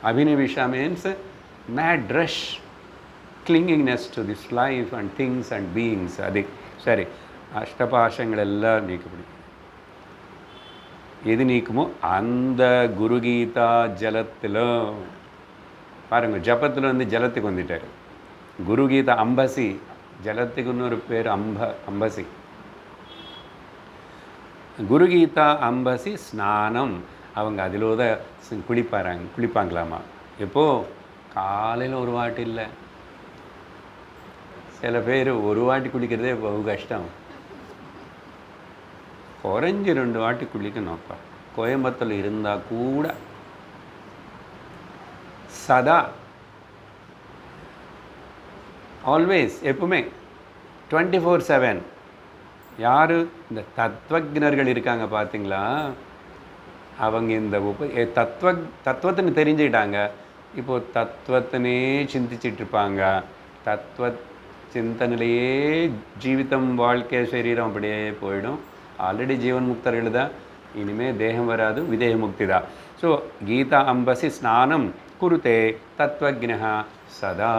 அபினிவேஷா means mad rush, clingingness to this life and things and beings. அது சரி, அஷ்டபாஷங்கள் எல்லாம் நீக்கப்படும். எது நீக்குமோ அந்த குருகீதா ஜலத்தில் பாருங்கள். ஜபத்தில் வந்து ஜலத்துக்கு வந்துட்டார். குருகீதா அம்பசி, ஜலத்துக்கு இன்னொரு பேர் அம்பசி. குருகீதா அம்பசி ஸ்நானம். அவங்க அதில் தான் குளிப்பாங்களாமா. எப்போது? காலையில் ஒரு வாட்டி இல்லை, சில பேர் ஒரு வாட்டி குளிக்கிறதே பகு கஷ்டம். குறைஞ்சி 2 வாட்டி குளிக்கணும்ப்பா. கோயம்புத்தூரில் இருந்தால் கூட சதா, ஆல்வேஸ், எப்பவுமே 24/7. யார்? இந்த தத்துவஜ்ஞர்கள் இருக்காங்க பார்த்தீங்களா, அவங்க இந்த தத்துவத்தின்னு தெரிஞ்சுக்கிட்டாங்க. இப்போது தத்துவத்தினே சிந்திச்சிட்ருப்பாங்க. தத்துவ சிந்தனையிலேயே ஜீவிதம், வாழ்க்கை, சரீரம் அப்படியே போயிடும். ஆல்ரெடி ஜீவன் முக்தர்கள் தான். இனிமேல் தேகம் வராது, விதேக முக்தி தான். ஸோ கீதா அம்பசி ஸ்நானம் குருதே தத்வஜ்ஞா சதா.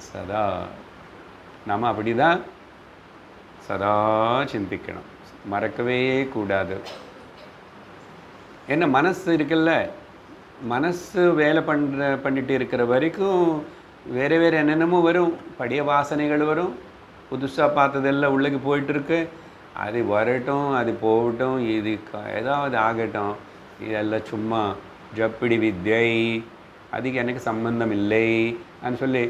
சதா நம்ம அப்படி தான் சதா சிந்திக்கணும், மறக்கவே கூடாது. என்ன மனசு இருக்குல்ல, மனசு வேலை பண்ணிட்டு இருக்கிற வரைக்கும் வேறு என்னென்னமோ வரும். படிய வாசனைகள் வரும். புதுசாக பார்த்ததெல்லாம் உள்ளே போயிட்டுருக்கு. அது வரட்டும், அது போகட்டும், இது ஏதாவது ஆகட்டும், இதெல்லாம் சும்மா ஜப்பிடி வித்யை, அதுக்கு எனக்கு சம்பந்தம் இல்லை அப்படின்னு சொல்லி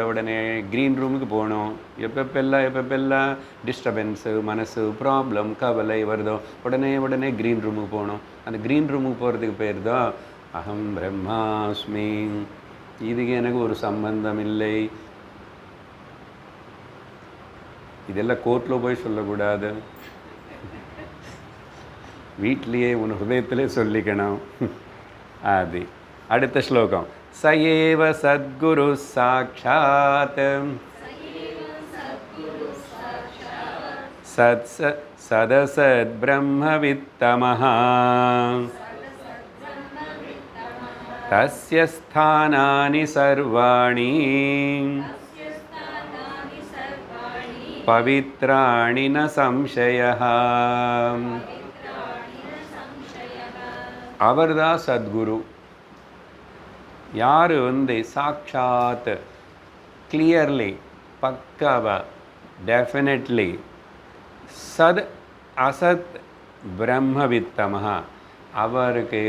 உடனே க்ரீன் ரூமுக்கு போகணும். எப்பப்பெல்லாம் டிஸ்டர்பன்ஸு, மனசு ப்ராப்ளம், கவலை வருதோ உடனே க்ரீன் ரூமுக்கு போகணும். அந்த க்ரீன் ரூமுக்கு போகிறதுக்கு பேர் தான் அகம் பிரம்மாஸ்மி, இதுக்கு எனக்கு ஒரு சம்பந்தம் இல்லை. இதெல்லாம் கோர்ட்டில் போய் சொல்லக்கூடாது, வீட்லேயே உன் ஹிருதயத்திலே சொல்லிக்கணும். அது அடுத்த ஸ்லோகம். சயேவ சத்குரு சாட்சாத் சதசத் பிரம்மவித்தமஹ தஸ்ய ஸ்தானானி சர்வாணி பவித்ராணி ந சம்சயः. அவர்தான் சத்குரு. யார் வந்து சாட்சாத், கிளியர்லி, பக்காவா, டெஃபினெட்லி சத் அசத் பிரம்மவித்தமஹா, அவருக்கு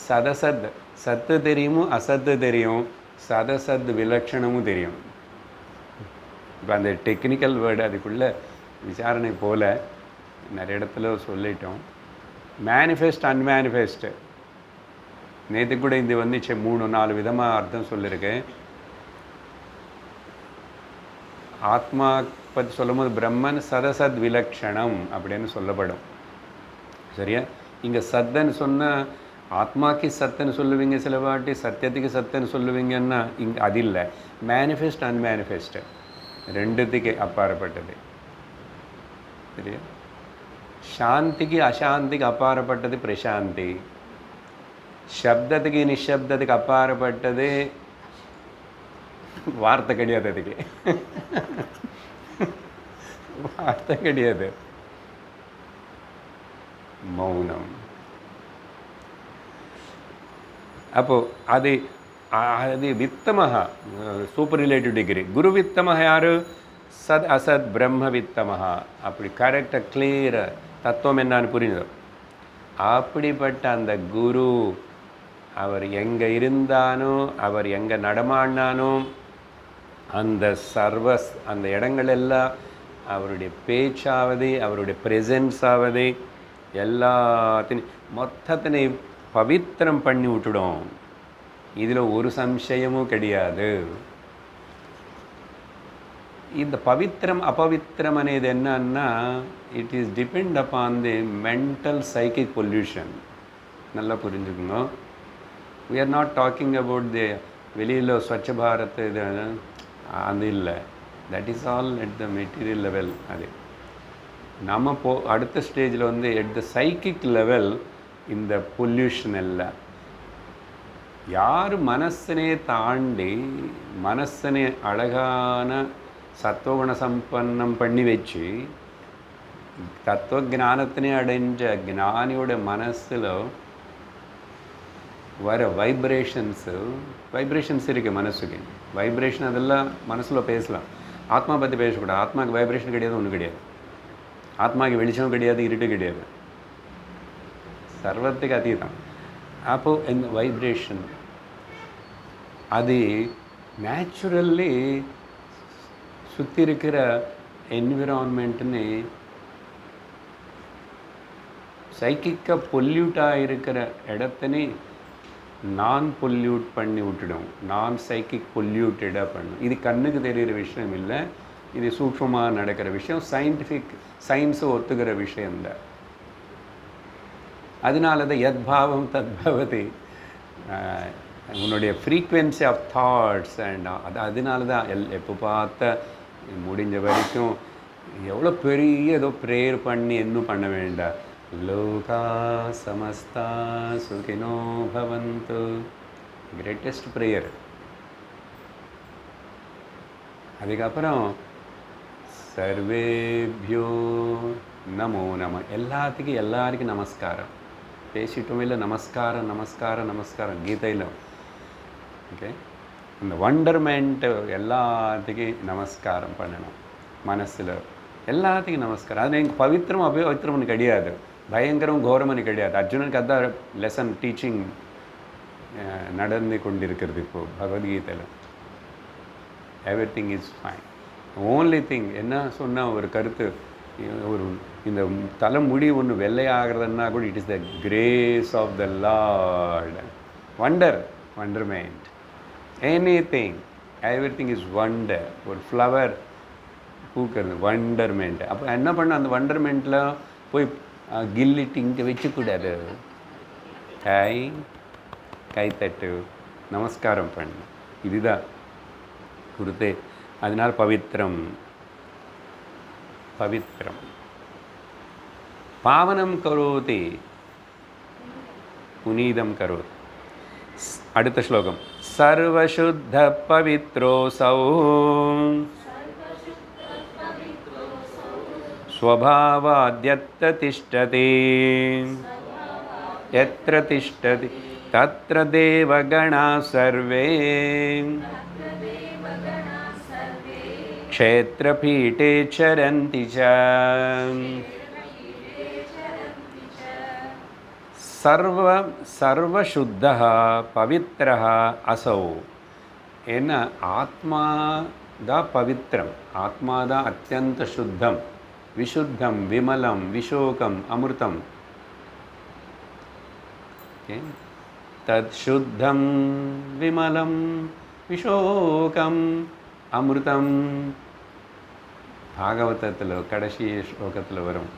சதசத், சத்து தெரியுமோ அசத்து தெரியும், சதசத் விலட்சணமும் தெரியும். இப்போ அந்த டெக்னிக்கல் வேர்டு அதுக்குள்ளே விசாரணை போல் நிறைய இடத்துல சொல்லிட்டோம். Manifest, unmanifest. நேற்று கூட இது வந்துச்சு, 3-4 விதமாக அர்த்தம் சொல்லியிருக்கேன். ஆத்மா பற்றி சொல்லும் போது பிரம்மன் சதசத் விலக்ஷணம் அப்படின்னு சொல்லப்படும். சரியா? இங்கே சத்தன்னு சொன்னால் ஆத்மாக்கு சத்துன்னு சொல்லுவீங்க, சில வாட்டி சத்தியத்துக்கு சத்துன்னு சொல்லுவீங்கன்னா இங்கே அது இல்லை. மேனிஃபெஸ்ட், அன்மேனிஃபெஸ்ட் ரெண்டுத்துக்கு அப்பாற்பட்டது. சரியா? சாந்திக்கு அசாந்திக்கு அப்பாற்பட்டது பிரசாந்தி, சப்தத்துக்கு நிஷப்தத்துக்கு அப்பாற்பட்டது வார்த்தை கிடையாது. அதுக்கு வார்த்தை கிடையாது, மௌனம். அப்போது அது அது வித்தமஹா சூப்பர் ரிலேட்டிவ் டிகிரி. குரு வித்தமஹா யார்? சத் அசத் பிரம்ம வித்தமஹா. அப்படி கரெக்டாக கிளியராக தத்துவம் என்னான்னு புரியுது. அப்படிப்பட்ட அந்த குரு அவர் எங்கே இருந்தானோ, அவர் எங்கே நடமாடினானோ அந்த அந்த இடங்களெல்லாம் அவருடைய பேச்சாவது அவருடைய ப்ரெசன்ஸாவது எல்லாத்தையும் மொத்தத்தினையும் பவித்திரம் பண்ணி விட்டுடும். இதில் ஒரு சம்சயமும் கிடையாது. இந்த பவித்திரம் அபவித்திரம் అనేది என்னன்னா it is depend upon the mental psychic pollution. நல்லா புரிஞ்சுக்கோங்க. We are not talking about the வெளியில் ஸ்வச்ச பாரத் இது அது இல்லை. That is all at the material level. அது நம்ம அடுத்த ஸ்டேஜில் வந்து எட் த சைக்கிக் லெவல் இந்த பொல்யூஷன் எல்லாம் யார் மனசனே தாண்டி மனசனை அழகான சத்துவகுண சம்பன்னம் பண்ணி வச்சு தத்துவ ஞானத்தினே அடைஞ்ச ஞானியோட மனசில் வர வைப்ரேஷன்ஸ் இருக்குது மனசுக்கு. வைப்ரேஷன் அதெல்லாம் மனசில் பேசலாம். ஆத்மா பற்றி பேசக்கூடாது. ஆத்மாவுக்கு வைப்ரேஷன் கிடையாது, ஒன்றும் கிடையாது. ஆத்மாவுக்கு வெளிச்சம் கிடையாது, இருட்டு கிடையாது, சர்வத்துக்கு அதீதம். அப்போது இந்த வைப்ரேஷன் அது நேச்சுரல்லி சுற்றி இருக்கிற என்விரான்மெண்ட்டுன்னு சைக்கிக்காக பொல்யூட்டாக இருக்கிற இடத்தனே நான் பொல்யூட் பண்ணி விட்டுடும். நான் சைக்கிக் பொல்யூட்டடாக பண்ணும். இது கண்ணுக்கு தெரிகிற விஷயம் இல்லை, இது சூக்ஷ்மமாக நடக்கிற விஷயம். சயின்ஸை ஒத்துக்கிற விஷயம்தான். அதனால தான் யத்பாவம் தத்பவதி. உன்னுடைய ஃப்ரீக்வென்சி ஆஃப் தாட்ஸ் அண்ட் அதனால தான் எப்போ பார்த்த முடிஞ்ச வரைக்கும் எவ்வளோ பெரிய ஏதோ ப்ரேயர் பண்ணி இன்னும் பண்ண வேண்டாம். லோகா சமஸ்தா சுகினோ பவந்து, கிரேட்டஸ்ட் ப்ரேயர். அதுக்கப்புறம் சர்வேபியோ நமோ நம. எல்லாருக்கும் நமஸ்காரம். பேசிட்டோம் இல்லை, நமஸ்காரம் நமஸ்காரம் நமஸ்காரம் கீதையில். ஓகே, இந்த வண்டர்மெண்ட்டு எல்லாத்துக்கும் நமஸ்காரம் பண்ணணும். மனசில் எல்லாத்துக்கும் நமஸ்காரம். அது எனக்கு பவித்திரம் அபவித்திரம்னு கிடையாது, பயங்கரம் கோரம்னு கிடையாது. அர்ஜுனனுக்கு அதான் லெசன் டீச்சிங் நடந்து கொண்டிருக்கிறது இப்போது பகவத்கீதையில். Everything is fine. Only thing என்ன சொன்னால் ஒரு கருத்து, ஒரு இந்த தலைமுடி ஒன்று வெள்ளையாகிறதுன்னா கூட it is the grace of the lord. Wonderment. Anything, everything is wonder. ஒரு ஃப்ளவர் பூக்கிறது வண்டர்மெண்ட். அப்போ என்ன பண்ண, அந்த வண்டர்மெண்ட்டில் போய் கில்லிட்டு இங்கே வச்சுக்கூடாது. கைத்தட்டு நமஸ்காரம் பண்ணு. இதுதான் குருதே. அதனால் பவித்திரம் பாவனம் கரோதி புனீதம் கரோதி. அடுத்த ஸ்லோகம். சர்வசுத்த பவித்ரோசௌ ஸ்வபாவாத்யத்ர திஷ்டதி யத்ர திஷ்டதி தத்ர தேவகணா சர்வே க்ஷேத்ரபீடே சரந்தி ச. சர்வசுத்தः பவித்ரः அசௌ. ஏன்னா ஆத்மா தான் பவித்திரம், ஆத்மா தான் அத்தியந்த சுத்தம், விசுத்தம், விமலம், விஷோகம், அமிர்தம். தத் சுத்தம் விமலம் விஷோகம் அமிர்தம். பாகவதத்தில் கடைசி ஸ்லோகத்தில் வரும்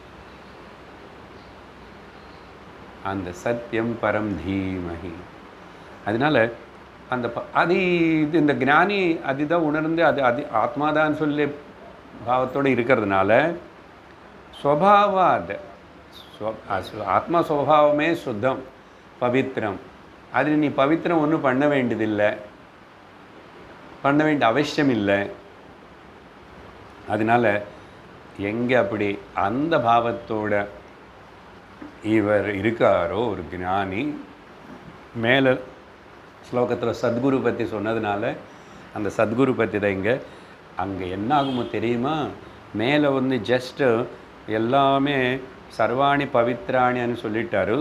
அந்த சத்தியம் பரம் தீமஹி. அதனால் அந்த இது இந்த ஞானி அதுதான் உணர்ந்து அது ஆத்மாதான் சொல்லி பாவத்தோடு இருக்கிறதுனால ஸ்வபாவாத் ஆத்மா ஸ்வபாவமே சுத்தம் பவித்திரம். அது நீ பவித்திரம் ஒன்றும் பண்ண வேண்டியதில்லை, பண்ண வேண்டிய அவசியம் இல்லை. அதனால் எங்கே அப்படி அந்த பாவத்தோட இவர் இருக்காரோ ஒரு ஞானி, மேலே ஸ்லோகத்தில் சத்குரு பற்றி சொன்னதுனால அந்த சத்குரு பற்றி தான் இங்கே. அங்கே என்ன ஆகுமோ தெரியுமா, மேலே வந்து ஜஸ்ட்டு எல்லாமே சர்வாணி பவித்ராணின்னு சொல்லிட்டாரு,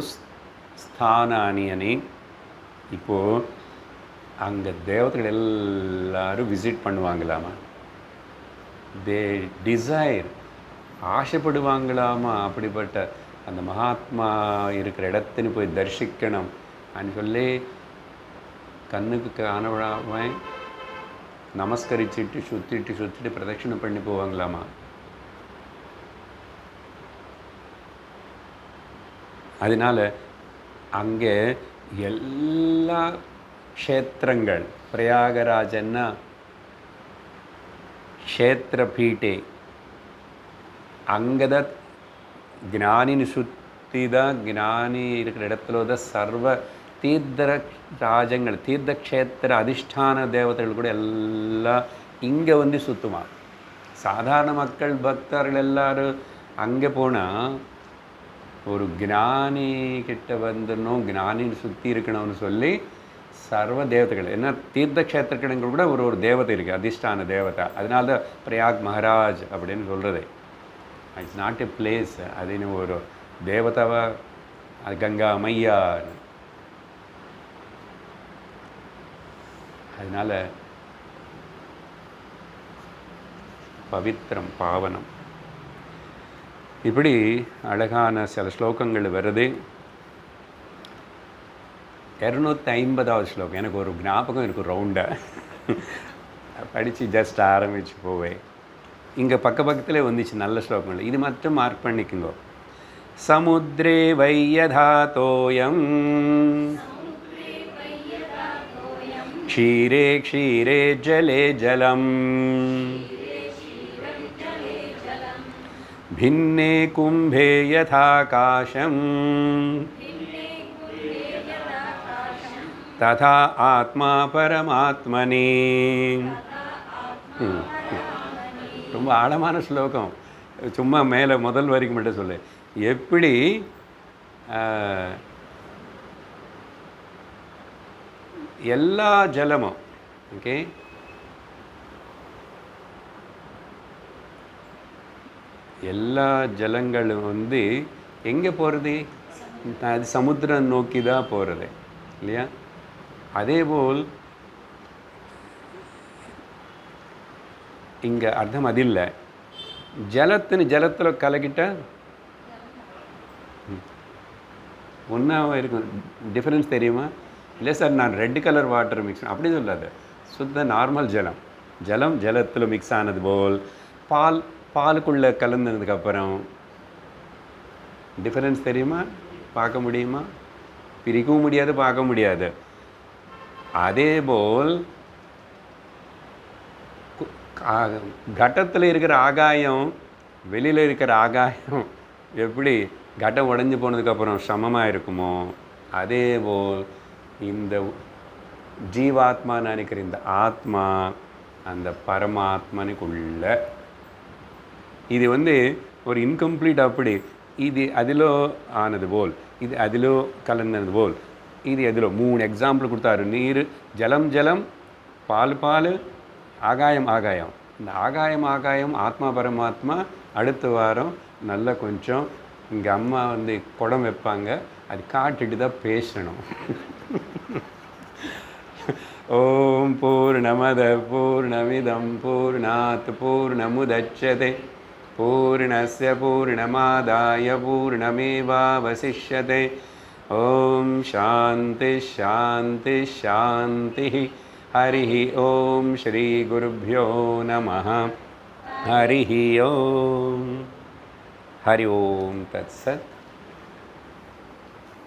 ஸ்தானானி அனி. இப்போது அங்கே தேவதைகள் எல்லாரும் விசிட் பண்ணுவாங்களாமா, தே டிசைர், ஆசைப்படுவாங்களாமா, அப்படிப்பட்ட அந்த மகாத்மா இருக்கிற இடத்துன்னு போய் தரிசிக்கணும் அப்படின்னு சொல்லி கண்ணுக்கு காணவிடாமல் நமஸ்கரிச்சுட்டு சுற்றிட்டு பிரதட்சணம் பண்ணி போவாங்களாமா. அதனால் அங்கே எல்லா க்ஷேத்திரங்கள், பிரயாகராஜன்னா க்ஷேத்திரபீட்டே, அங்கே தான் ಜ್ಞಾನಿನ ಸುತ್ತಿದ ಜ್ಞಾನಿ இருக்கிற இடத்துல தான் சர்வ தீர்த்தராஜங்கள், தீர்த்தக்ஷேத்திர அதிஷ்டான தேவதைகள் கூட எல்லாம் இங்கே வந்து சுற்றுவான். சாதாரண மக்கள் பக்தர்கள் எல்லாரும் அங்கே போனால் ஒரு ஞானி கிட்ட வந்துடணும், ஞானின்னு சுற்றி இருக்கணும்னு சொல்லி சர்வ தேவதைகள், ஏன்னா தீர்த்தக்ஷேத்திரங்கள் கூட ஒரு தேவதை இருக்குது, அதிஷ்டான தேவதை. அதனால தான் பிரயாக் மகாராஜ் அப்படின்னு சொல்கிறது. இட்ஸ் நாட் எ பிளேஸ், அதுன்னு ஒரு தேவதாவா, அது கங்கா மையா. அதனால் பவித்திரம், பாவனம். இப்படி அழகான சில ஸ்லோகங்கள் வருது. 250வது ஸ்லோகம் எனக்கு ஒரு ஞாபகம் இருக்குது, ரவுண்டாக படித்து ஜஸ்ட் ஆரம்பித்து போவேன். இங்கே பக்கத்தில் வந்துச்சு நல்ல ஸ்லோகங்கள், இது மட்டும் மார்க் பண்ணிக்குங்க. சமுத்ரே வையதாதோயம் க்ஷீரே க்ஷீரே ஜலே ஜலம் भिन्ने कुम्भे यथाकाशं तथा आत्मा परमात्मनि. ரொம்ப ஆழமான ஸ்லோகம், சும்மா மேலே முதல் வரைக்கும் மட்டும் சொல்லு. எப்படி எல்லா ஜலமும், ஓகே, எல்லா ஜலங்களும் வந்து எங்கே போகிறது, அது சமுத்திரம் நோக்கி தான் போகிறது இல்லையா. அதேபோல் இங்கே அர்த்தம் அது இல்லை, ஜலத்தில் கலக்கிட்டால் ஒன்றாவும் இருக்கும். டிஃப்ரென்ஸ் தெரியுமா? இல்லை சார், நான் ரெட் கலர் வாட்டர் மிக்ஸ் அப்படி சொல்லாது, சுத்த நார்மல் ஜலம், ஜலத்தில் மிக்ஸ் ஆனது போல் பாலுக்குள்ளே கலந்ததுக்கப்புறம் டிஃபரன்ஸ் தெரியுமா? பார்க்க முடியுமா? பிரிக்கவும் முடியாது, பார்க்க முடியாது. அதேபோல் கட்டத்தில் இருக்கிற ஆகாயம், வெளியில் இருக்கிற ஆகாயம் எப்படி கட்டம் உடஞ்சி போனதுக்கப்புறம் சமமாக இருக்குமோ, அதேபோல் இந்த ஜீவாத்மா நினைக்கிற இந்த ஆத்மா அந்த பரமாத்மனுக்குள்ள, இது வந்து ஒரு இன்கம்ப்ளீட். அப்படி இது அதிலோ ஆனது போல், இது அதிலோ கலந்தது போல், இது எதிலோ. 3 எக்ஸாம்பிள் கொடுத்தாரு. நீர், ஜலம், பால், ஆகாயம். இந்த ஆகாயம் ஆத்மா பரமாத்மா. அடுத்த வாரம் நல்ல கொஞ்சம் இங்கே அம்மா வந்து குடம் வைப்பாங்க, அது காட்டிட்டு தான் பேசணும். ஓம் பூர்ணமத பூர்ணமிதம் பூர்ணாத் பூர்ணமுதச்யதே பூர்ணஸ்ய பூர்ணமாதாய பூர்ணமேவாவசிஷ்யதே. ஓம் சாந்தி சாந்தி சாந்தி. ஹரி ஓம் ஸ்ரீ குருப்யோ நமः. ஹரி ஓம். ஹரி ஓம் தத்சத்.